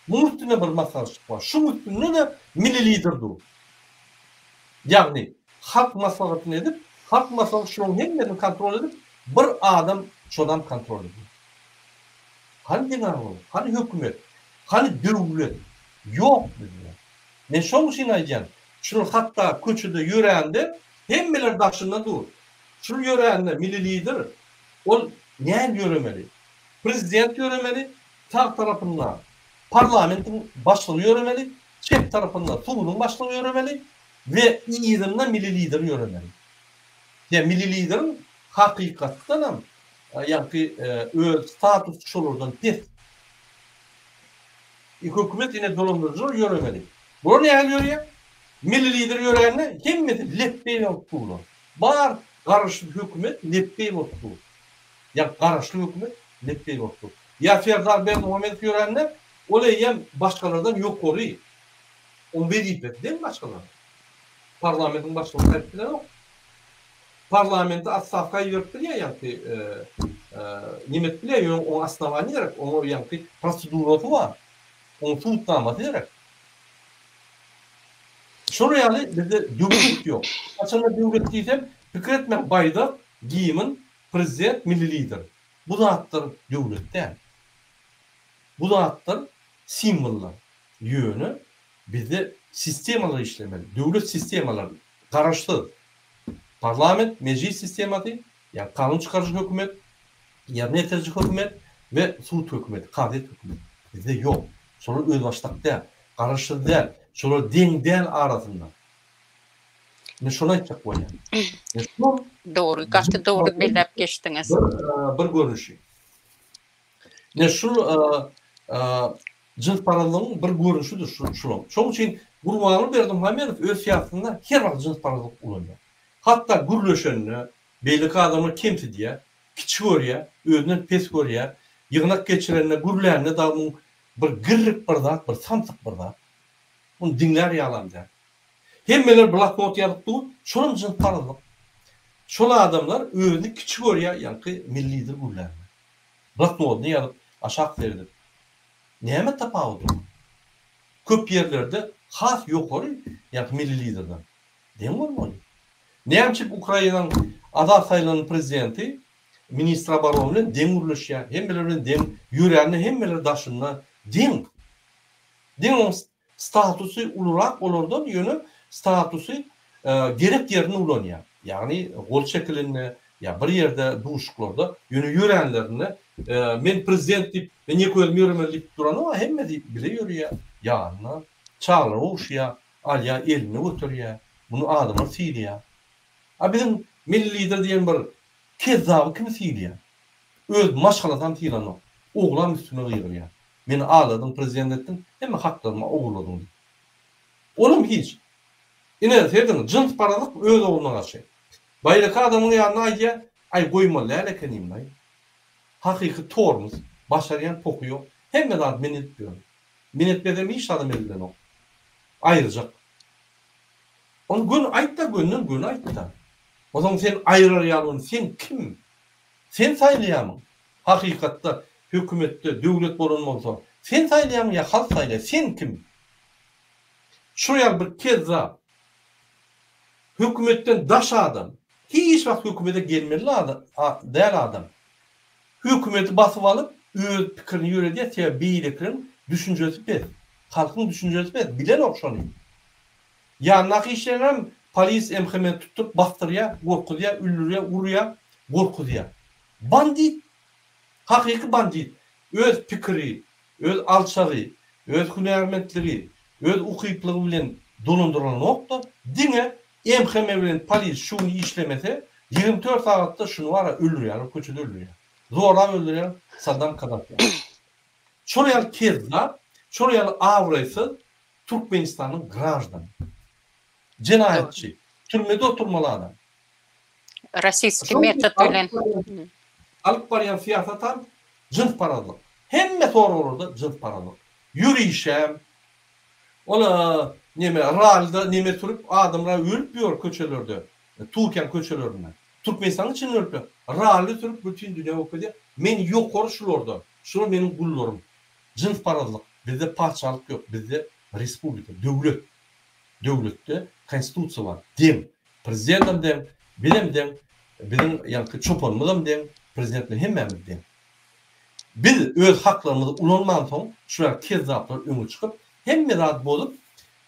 Bunun üstüne bir masalası var. Şu üstüne de milli liderdi. Yani halk maslahatını edip, halk maslahatı şunun hemmerini kontrol edip, bir adam şodan kontrol ediyor. Hani dinamik, hani hükümet, hani devlet yok dediler. Ne şol şin aýdýan. Şunu hatta köçüde ýöreğinde hemmeler daşynda dur. Şunu ýöreğinde milli lider ol näme ýöremeli? Prezident ýöremeli, tag tarapyndan parlamentin başlygy ýöremeli, çep tarapyndan suwunyň başlygy ýöremeli we ýerinde milli lider ýöremeli. Ya milli liderin hakykatdan hem ýa-ni öz status şolardan pes. Hökümet ine dolandırıcı ýöremeli. Bu näme ýörýär? Milli lider ýöregine hemmeti leppeý bolupdy. Bar garaşly hökümet leppeý bolupdy. Ya garaşly hökümet leppeý bolupdy. Ya Serdar Berdimuhamedow ýöregine olay hem başkalardan ýokary. On berip değil başkalar. Parlamentin başlygy etdiler yok. Parlamentte atstavka ýörtdiler ýa-ni nimet bilýär, o asnawany o ýa-ni prosedurasy var. Onu tutmamak gerek. Şunu yani bizde devlet yok. Açıkçası devlet diysem Fikretmek Baydak giyimin prezident milli lider. Bu da attır devletten. Bu da attır simbollar yönü bizde sistemalar işlemeli. Devlet sistemaları karıştı. Parlament, meclis sistemati, yani kanun çıkarıcı hükümet, yardım edici hükümet ve suud hükümeti, kadet hükümeti. Bizde yok. Sonra özbaşlık değil, karıştı değil, sonra din değil arasında. Ne şuna açacak bu yani. Doğru, gaçta doğru belirlep geçtiniz. Bir görünüşü. Ne şu cins paralılığının bir görünüşüdür şu. Çoğu için Gurbanly Berdimuhamedow öz siyasatında her vakit cins paralılık ulanıyor. Hatta gürleşenini, belli adamı kimti diye, kiçik oraya, özünden pes oraya, yığınak geçirenine, gürlerine da bir gırrık bardak, bir samsak bardak. Bunu dinler yalan der. Hemmeler bloknot yazıptı, şunun cins paralılık. Şola adamlar özünü kiçik oraya, yani millidir gürlerine. Bloknotunu yazıp aşağı verdi. Näme tapawudy? Köp yerlerde has ýokary, ýa-ni milli liderden. Dem bolmaly. Näçip Ukrainanyň ada saýlanan prezidenti ministr obrony bilen dem urulýar. Hemmeler bilen dem ýöregine, hemmeler daşyndan dem. Dem statusy ulurak bolardan ýöne statusy gerek ýerine ulanýar. Ýagny gol şekilinde ya bir yerde duşuklarda ýöne ýörenlerine men prezident dip ve nekö ýörmelik duran ama hemme dip bile ýörýär. Ýa-ni çağlar oşýar, alýa eline götürýär. Bunu adama siýlýär. Bizim milli lider diyen bir kezzabı kimi siýlýär? Öz maşgalatan tiýlan o. Oglan üstüne ýygyrýar. Meni aladyň prezident etdiň, hemme haklaryma ogladyň. Onuň hiç. Ine sedin cins paralyk öz ogluна gaçy. Baýlaka adamyň ýanyna aýdýar, ay goýma lälekenim aý. Hakyky tormuz, başarýan toku ýok. Hemme adam meni etdiýär. Meni etmeden hiç adam elinden ok. Aýyrjak. On gün aýtda gönnün gün aýtda. O zaman sen aýrarýarlyň, sen kim? Sen saýlaýarmyň? Hakykatda hökümetde döwlet bolan bolsa, sen saýlaýarmyň ýa halk saýlaýar? Sen kim? Şu ýer bir kezza hökümetten daş adam, hiç wagt hökümete gelmeli adam, däl adam. Hökümeti basyp alyp, öz pikirini ýöredýär, täze beýlekiň düşünjesi bes. Halkyň düşünjesi bes, bilen okşany. Ýa-ni işlerem polis emhemen tutup bastyrýar, gorkudýar, üllürýär, urýar, gorkudýar. Bandit. Hakyky bandit. öz pikiri, öz alçagy, öz hünärmentligi, öz ukyplygy bilen dolandyrylan nokta diňe emheme bilen polis şunu işlemese 24 saatda şunu var öldürýär, köçede öldürýär. Zorla öldürýär, Saddam Kaddafi. Şoňal kezda, şoňal awraýsy Türkmenistanyň grajdanı. Cinayetçi, türmede oturmalı adam. Rossiyski metod bilen Alıp barýan siyasatan jins paradyk. Hemme sorulurda jins paradyk. Yürüyüşem, ola neme ralda neme turup adamlar ölüp ýör köçelerde. Türkiýe köçelerinde. Türkmenistan için ölüp. Ralda turup bütün dünýä okudy. Men ýokary şularda. Şunu meniň gullarym. Jins paradyk. Bizde parçalyk ýok. Bizde respublika, döwlet. Döwletde konstitusiýa var. Dem, prezidentim dem, bilim dem, bizim ýa-ni çopanmydym dem, prezidentler hemmemiz dem. Biz öz haklarymyzy ulanman soň şular kezzaplar öňe çykyp hemme rahat bolup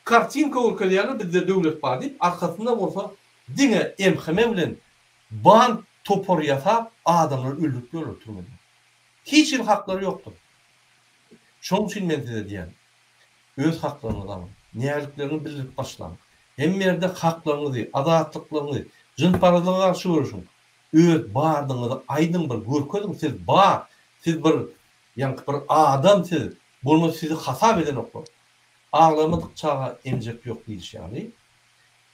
kartinka urkalýarlar bizde döwlet bar diýip arkasynda bolsa diňe emheme bilen ban topor ýasap adamlar öldürip ýörler türmede. Hiç bir hakları ýokdur. Şoň üçin men size diýen, öz haklaryňyzy alın. Näherliklerini bildirip başlan. Hem yerde haklarınızı, adaletliklerini, jin paradyga garşy görüşün. Öz bardyňyzy aýdyn bir görkezim siz siz bir ýa-ni bir adam siz. Bolmasa sizi hasap eden oklar. Ağlamadyk çağa emjek ýok diýişýär.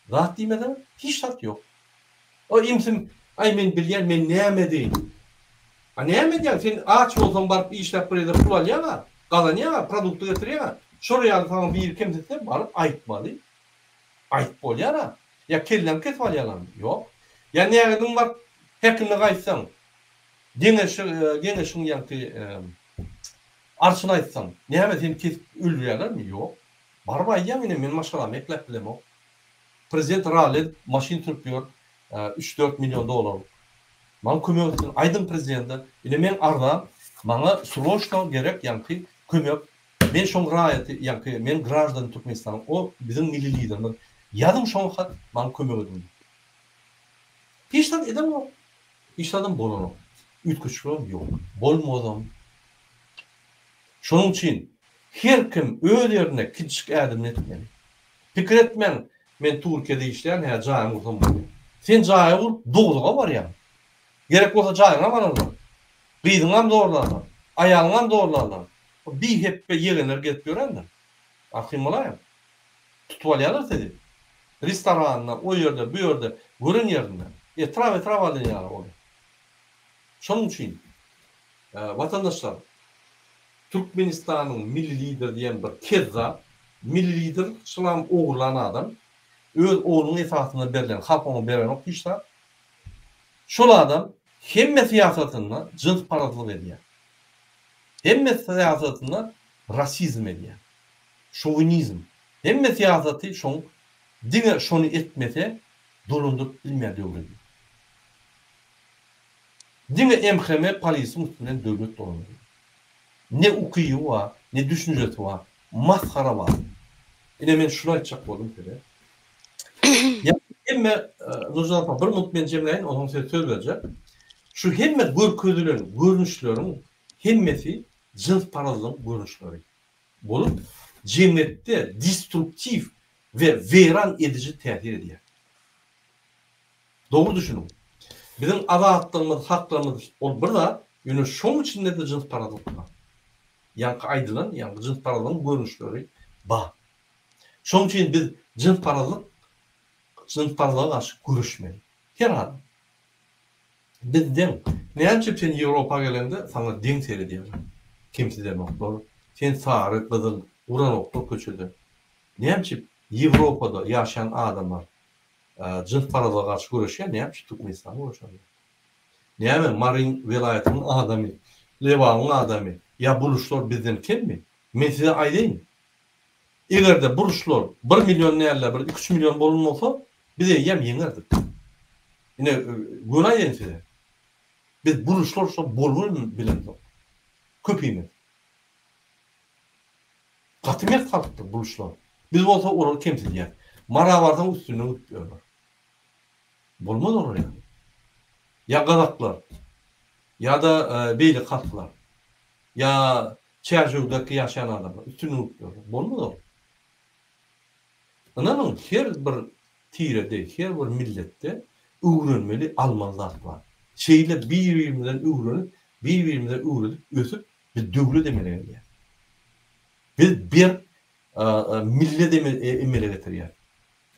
Zat diýmeden hiç tat ýok. O imsim ay men bilýär men näme diýin. A näme diýen sen aç bolsaň baryp işläp bir ýerde pul alýaňa, galanýaňa, produkty getirýäňa. Şuraya tamam bir kimse barıp aytmalı. Ayt bolýar. Ya kellem kes bolýarlar. Yok. Ya nägedin var hekimle gaýtsaň. Gene şunu ýa-ni arşyna aýtsaň. Näme seni kes öldürýärlermi? Yok. Barba aýýan men maşgalam eklep bilem o. Prezident Raled maşyn türpýär 3-4 milyon dolar. Man kömek etdim. Aydın prezidenti. Men arda maňa sroşno gerek ýa-ni kömek. Men şoň raýaty, ýa-ni men grajdan Türkmenistan, o bizim milli liderler. Ýadym şoň hat, maň kömek edin. Hiçdan edem o. Hiçdan bolan. Ütgüçlüğüm ýok. Bolmadym. Şonuň üçin her kim öz ýerine kiçik ädim etmeli. Pikir etmen, men Türkiýede işleýän her jaýym urtum. Sen jaýy ul, dogluga barýan. Gerek bolsa jaýyňa bararlar. Gyýdyňam zorlarlar. Aýalyňam zorlarlar. Bir hep yegenler gelip görenler. Ahim olayım. Tutuvalyalar dedi. Restoranlar, o yerde, bu yerde, görün yerinde. Etraf alın yani orada. Şonun için vatandaşlar Türkmenistan'ın milli lider diýen bir kezda, milli lider şulam oğurlanan adam, öz oğlunun esasına berilen, halkına berilen o kişiler, şol adam hemme siýasatyna jins paradylyk edýär. Hemme siýasatyna rasizm edýär. Şovinizm. Hemme siýasaty şoň diňe şonu etmese dolandyryp bilmeýär döwlet. Diňe emheme polisin üstünden döwlet dolandyryp. Ne ukyýy wa, ne düşünjesi wa, maskara wa. Ine men şunu aýtjak boldum size. Ya hemme Nurjan bir minut men jemleýin, onuň size söz berjek. Şu hemme görkezlerin, görnüşlerin hemmesi jins paradylyk görnüşleri bolup jemgyýetde destruktif ve veran edici täsir edýär. Dogry düşünün. Bizim adaletligimiz, haklarymyz ol birda, ýöne şoň içinde de jins paradylyk bar. Ýa-ni aýdylan, ýa-ni jins paradylyk görnüşleri bar. Şoň üçin biz jins paradylyga garşy güreşmeli. Her adam. Bizden näçe sen Ýewropa gelende saňa deň seredýär. Kimse demoklar. Sen sary, gyzyl, uran oklar köçede. Näçe Ýewropada ýaşaýan adamlar jins paradylyga garşy güreşýär, näçe Türkmenistanda güreşýär. Näme Marin welaýatynyň adamy, Lewanyň adamy, ýa buluşlar bizden kimmi? Men size aýdaýyn. Egerde buluşlar 1 milyon näle, 2-3 milyon bolunmasa bize ýem ýeňerdik. Ine günaý ýense. Biz buluşlar şo bolgun bilen köpüýmiz. Gatymet kalkdy buluşlar. Biz bolsa oral kimse diýär. Marawardan üstüne ötýärler. Bolmaz olar ýa. Ya gazaklar. Ya da beýle kalklar. ya çerçevdeki yaşayan adamlar üstünlük görür. Bolmadı. Ananın her bir tirede, her bir millette öwrenmeli almanzat var. Şeyle birbirinden öwrenip, birbirinden öwrenip ösüp bir döwlet emele gelýär. Bir millet emele getirýär.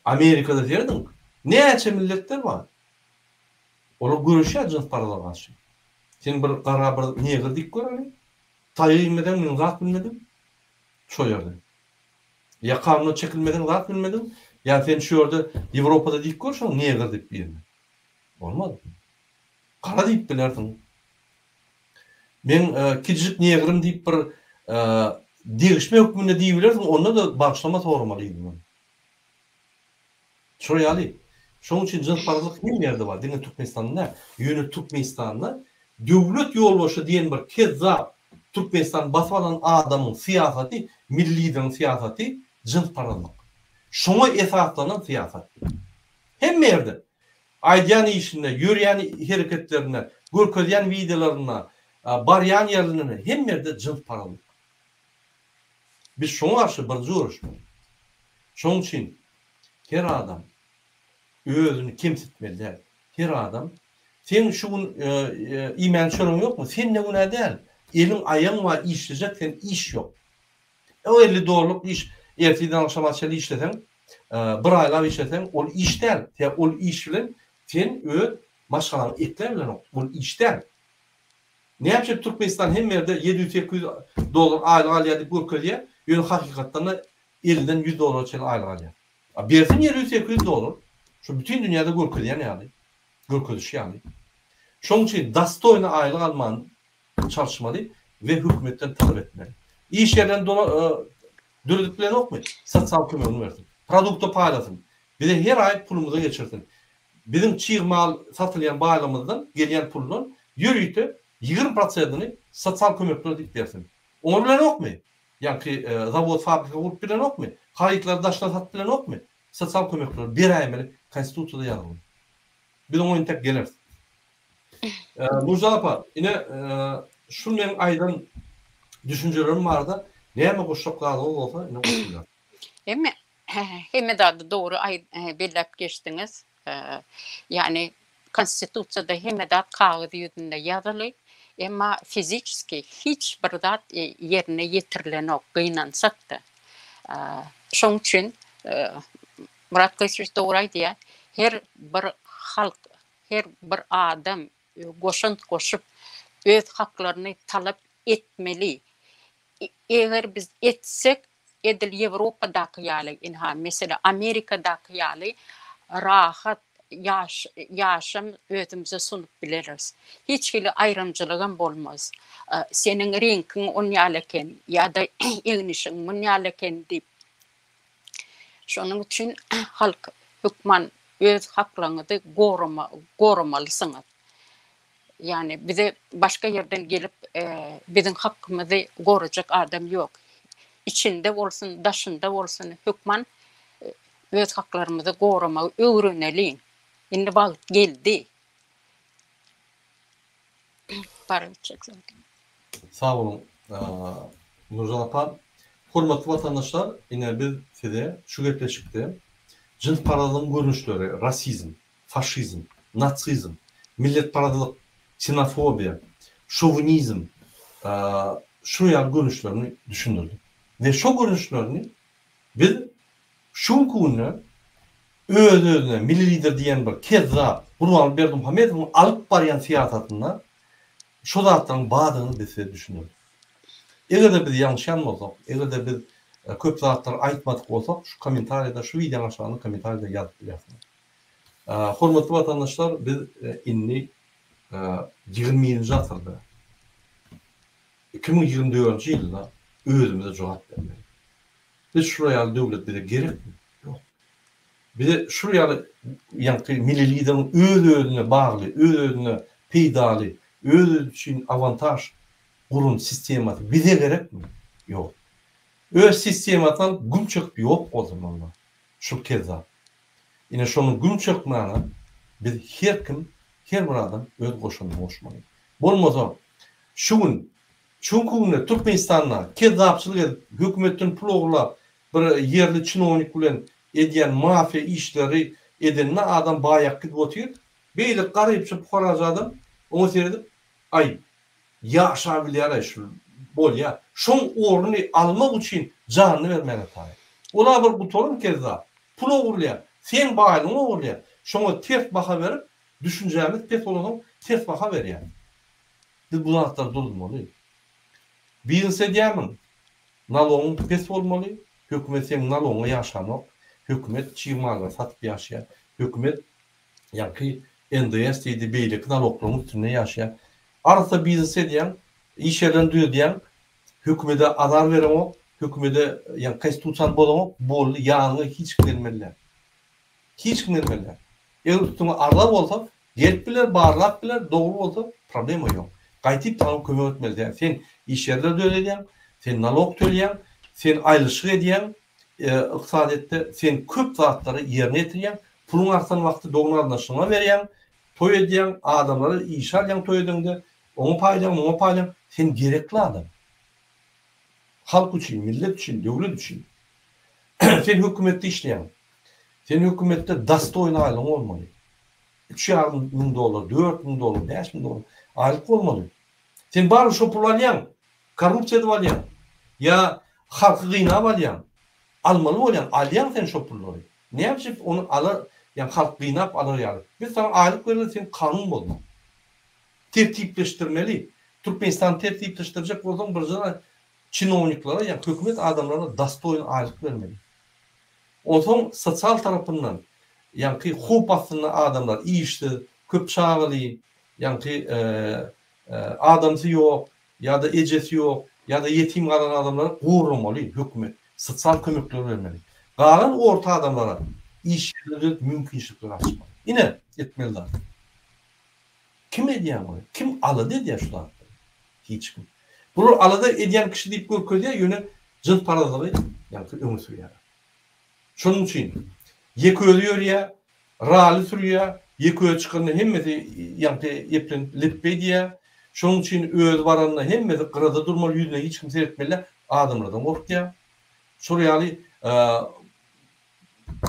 Amerika'da diýerdin, näçe milletler var? Olar görüşýär jins paralar garşy. Sen bir gara bir neger dik göreli? Taýymeden men zat bilmedim. Şo ýerde. Ya kanuna çekilmeden zat bilmedim. Ya sen şu ýerde Ýewropada dik görşäň neger dip biýerler. Olmaz. Kara diýip bilerdiň. Men kijik negerim diýip bir degişme hökmüne diýip bilerdiň, onda da bagşlama tormalyydym. Şo ýaly. Şoň üçin jins paralyk hem ýerde bar. Diňe Türkmenistanda, ýöne Türkmenistanda döwlet ýolbaşy diýen bir kezza Türkmenistan basalan adamyň siýasaty, milliligiň siýasaty jins paralyk. Şoňa esaslanan siýasat. Hem ýerde aýdýan işinde, ýürýän hereketlerine, görkezýän videolaryna, barýan ýerlerine hem ýerde jins paralyk. Biz şoňa garşy bir juruşmy. Şoň üçin her adam özünü kemsitmeli. Her adam sen şuň iman şonuň ýokmy? Sen ne güna däl? Elin aýaň var işlejek, sen iş ýok. O 50 dolarlyk iş erteden akşama çaly işlesen, bir aýlap işlesen, ol iş däl. Sen ol iş bilen sen öz maşgalaň etler bilen ol iş däl. Ne ýapjak Türkmenistan hem ýerde 700-800 dolar aýlyk alýar diýip görkezýär. Ýöne hakykatda 50'den 100 dolar çaly aýlyk alýar. Bersin 700-800 dolar. Şu bütün dünyada görkezýän ýaly. Görkeziş ýaly. Şoň üçin dastoyna aýlyk alman çalışmaly we hökümetten talep etmeli. İş ýerlerinde döwlet bilen okmy? Sosial kömegini bersin. Produkty paýlasyn. Bir de her aý pulumuzy geçirsin. Bizim çiğ mal satylýan baýlamyzdan gelýän puldan ýürüýte 20%'ni sosial kömeklere dip bersin. Onu bilen okmy? Ýa-ki zavod, fabrika gurup bilen okmy? Haýytlar daşla sat bilen okmy? Sosial kömekler bir aýmeli konstitusiýada ýazgyl. Biz oňa tek geler. Nurjan apa, ine şu men aýdan düşünjelerim barda, näme goşaklaryň bolsa, ine goşulýar. Hem de doğru belläp geçtiňiz. Yani konstitusiýada hem de kağıt ýüzünde ýazyly, emma fiziki hiç bir zat yerine ýetirilen ok, gynansak da. Şoň üçin Murat Köçüş doğru aýdýar. Her bir halk, her bir adam goşup öz haklaryny talap etmeli. Eger biz etsek, edil Ýewropadaky ýaly, mesela Amerikadaky ýaly rahat yaşam özümüze sunup bileriz. Hiç kili ayrımcılığın bolmaz. Senin renkin on ýalyken ýa-da eňnişiň mun ýalyken diýip. Şonuň üçin halk hükman öz haklaryny gorumalysyňyz. Yani bize başka yerden gelip bizim hakkımızı koruyacak adam yok. İçinde olsun, daşında olsun hükman öz haklarımızı korumayı öğrenelim. Şimdi vakit geldi. Sağ olun Nurjan apa. Hormatly vatandaşlar, yine biz size şu geple çıktı. Jins paralygyň görnüşleri, rasizm, faşizm, natsizm, millet paralyk, xenofobiya, şovinizm, şu ýaly görnüşlerini düşündirdik. Ve şu görnüşlerini biz şu kunna özüne milli lider diýen bir kezza Gurban Berdimuhamedowyň alyp barýan siýasatyna şu zatlaryň badygyny biz düşündirdik. Eger biz ýanşy ýanmasak, eger biz köp zatlar aýtmadyk bolsak, şu kommentariýada, şu videoň aşagyna kommentariýada ýazyp bilýärsiňiz. Hormatly vatandaşlar, biz inni 20-nji asyrda 2024-nji ýylda özümize jogap bermeli. Biz şu ýaly döwlet bize gerekmi? Ýok. Bize şu ýaly ýa-ni milli liderliň öz-özüne bagly, öz-özüne peýdaly, öz üçin avantaj gurun sistematy bize gerekmi? Ýok. Öz sistematyň güm çöküp ýok bolmaly. Şu kezza. Ine şonuň güm çökmäni biz her bir adam öz goşunyny goşmaly. Bolmasa şu gün Çünkü Türkmenistan'da kezzapçılık edip, hükümetin pul oğurlap, bir yerli çinovnik bilen ediyen mafya işleri edenine adam bayak gidip otuyor. Beylik garayıpçı puharac adam, onu seyredip, ay, yaşa bilyara şu bol ya. Şon uğrunu almak için canını vermene tabi. Ola bir butonum kezzap. Pul oğurlayan, sen bağlını oğurlayan. Şona ters baka verip, düşüneceğimiz pes olanın ters baka ver yani. Biz bu anahtar durdurmalıyız. Birinse diyemin, nalonun pes olmalı, hükümet senin nalonga yaşamak, hükümet çiğmalarla satıp yaşayan, hükümet yani NDS deydi beylik nalokların üstünde yaşayan. Arada birinse diyen, iş yerlerini duyuyor diyen, hükümete azar veren o, hükümete yani kaç tutan bolan bol yağını hiç bilmeliler. Hiç bilmeliler. Eğer üstüne arlap olsa, gelip bilir, bağırlap bilir, doğru olsa problem yok. Qaytip tanım kömek etmeli. Yani sen iş yerleri ödeyeceksin, sen nalog töleyen, sen ayrılışık ediyen, iqtisadiyette sen köp zatları yerine getiryen, pulun artan vakti doğun anlaşılma veriyen, toy ediyen, adamları iş alayan toy edende, onu paylayan, sen gerekli adam. Halk için, millet için, devlet için. Sen hükümette işleyen, sen hükümette dasta oynayalım olmalı. $3.000, $4.000, $5.000 aylık olmalı. Sen bari şopurlayan, korrupsiya edip alyan, ya halkı gıynap alyan, almalı olyan, alyan sen şopurları. Ne yapacak onu alır, yani halk gıynap alır yani. Biz sana aylık verirler, sen kanun olmalı. Tertipleştirmeli. Türkmenistan tertipleştirecek olsan bir zaman çinovniklara, yani hükümet adamlarına dasta oyun aylık vermeli. Ondan sosyal tarafından, yani hup aslında adamlar iyi işte, köp çağılı, yani adamsı yok, ya da ecesi yok, ya da yetim kalan adamlara korunmalı hükümet. Sosyal kömekler vermeli. Kalan orta adamlara iş yerleri mümkünçülükler açmalı. Yine etmeliler. Kim ediyen onu? Kim alıdı ediyen şu da? Hiç kim. Bunu alıdı ediyen kişi deyip görküyor diye yöne cın paraları yani ömür sürüyor. Şunun için yekö diyor ya, rali sürüyor, yekö çıkanı hemmeti yani yeplen litbe diye. Şunun için öz varanına hemmeti kırada durmalı yüzüne hiç kimse etmeli adamlardan korkuyor. Suriyali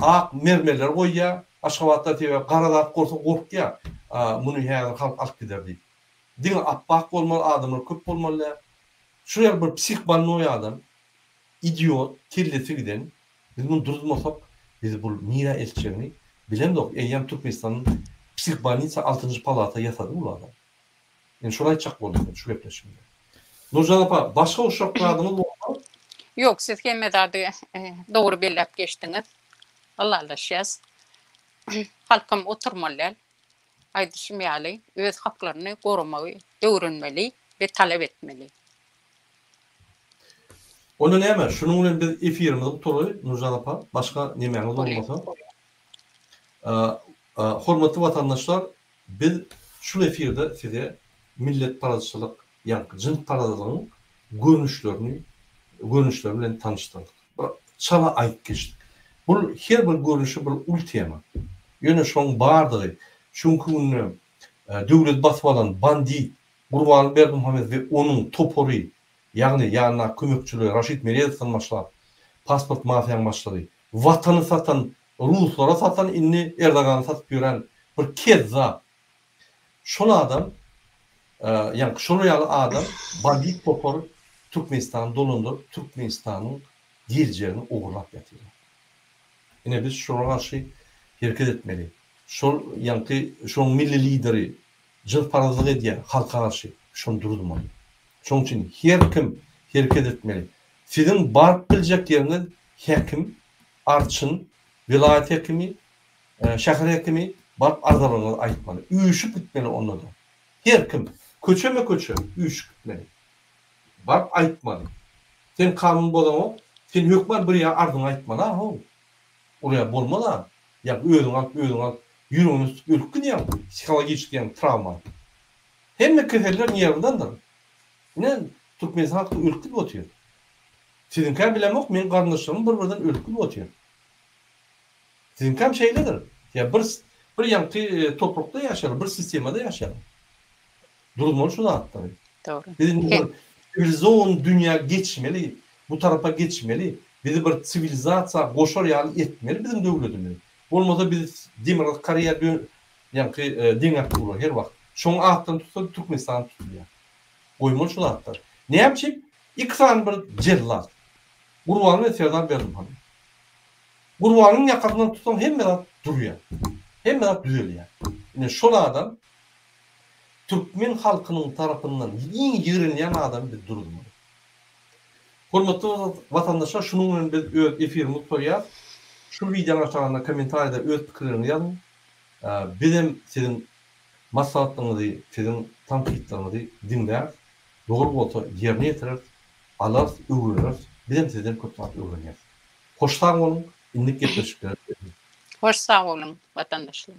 ak mermerler koyuyor, aşkavatta diye karadat korkuyor. Bunu yani halk alıp gider deyip. Dine appak olmalı adamlar köp olmalı. Şuraya bir psikbannoy adam, idiot, kirleti giden, biz bunu durdurmasak, biz bu mira elçilerini bilemdok. Eyyam Türkmenistan'ın psikbaniyse 6. palata yasadı bu adam. Yani şuraya çak oldu, şu yaklaşımda. Nurcan apa, başka uşaklarınız var mı? Yok, siz kemmedardı doğru belirlep geçtiniz. Allah'laşacağız. Halkım oturmalı, aydışmayalı, öz haklarını korumayı öğrenmeli ve talep etmeli. Onu neyme? Şunun için biz efirimizi tutuyoruz Nurcan apa. Başka neymeğiniz olmasa. Hormatlı vatandaşlar, biz şu efirde size millet parazçılık, yani cin parazcılığının görünüşlerini tanıştırdık. Çala ayıp geçtik. Bu her bir görünüşü bir ultiyama. Yine şun bardığı, çünkü devlet basıp alan bandit, Gurban Berdimuhammed ve onun toporu, yani yanına kömekçülüğü Raşid Meriyev'den başlar, pasport mafyan başları, vatanı satan, Ruslara satan, inni Erdoğan'ı satıp gören bir kezzap. Şunu adam, yani şunu adam, bandit toporu Türkmenistan'ı dolundur, Türkmenistan'ın dilcerini uğurlap yatıyor. Yine biz şuna karşı hareket etmeli. Şunun milli lideri cıl parazlık ediyen halka karşı şunu durdurmalı. Şunun için her kim hareket etmeli. Sizin barıp bilecek yerine hekim, arçın, vilayet hekimi, şehir hekimi barıp ardalarına ayıtmalı. Uyuşup gitmeli onunla da. Her kim köçe, uyuşup gitmeli. Barıp ayıtmalı. Sen kanun bolan sen hükmen bir ya ardına ayıtmalı. Oraya bolmalı. Yani ödün al, yürüyünüz ülkün ya, psikolojik yani travma. Hem keseller yeridendir. Yine Türkmenistan halkı ülkü otuyor. Sizinken bilem yok, men kardeşlerim birbirinden ülkü otuyor. Sizinken şeyledir. Ya bir yankı toprakta yaşayalım, bir sistemde yaşayalım. Durumlar şuna attı. Doğru. Bizim Sivilizasyon dünya geçmeli, bu tarafa geçmeli. Bizi bir sivilizasiya goşar ýaly etmeli bizim döwletimiz. Bolmasa biz demokrat kariyer ýa-ni diňe turar her wagt. Şoň atdan tutsa Türkmenistan tutýar. Goýmaly şu zatlar. Näçe? İksan bir jellat. Gurbany ve Serdar Berdimuhammed. Gurbanyň ýakyndan tutsaň hemme zat durýar. Hemme zat düzelýär. Ine şolardan Türkmen halkynyň tarapyndan iň ýigrenýän adam biz durdyk. Hormatly watandaşlar, şunun bilen biz öz efirimizi tutýar. Şu videoň aşagynda kommentariýada öz pikirlerini ýazyň. Bizim sizin maslahatlarınızı, sizin tanqidlerinizi dinler. Doğru bolsa ýerine ýetirer, alar, öwrenir. Bizim sizden köpçülik öwrenýär. Hoş sağ olun, indik geçmişler. Hoş sağ olun vatandaşlar.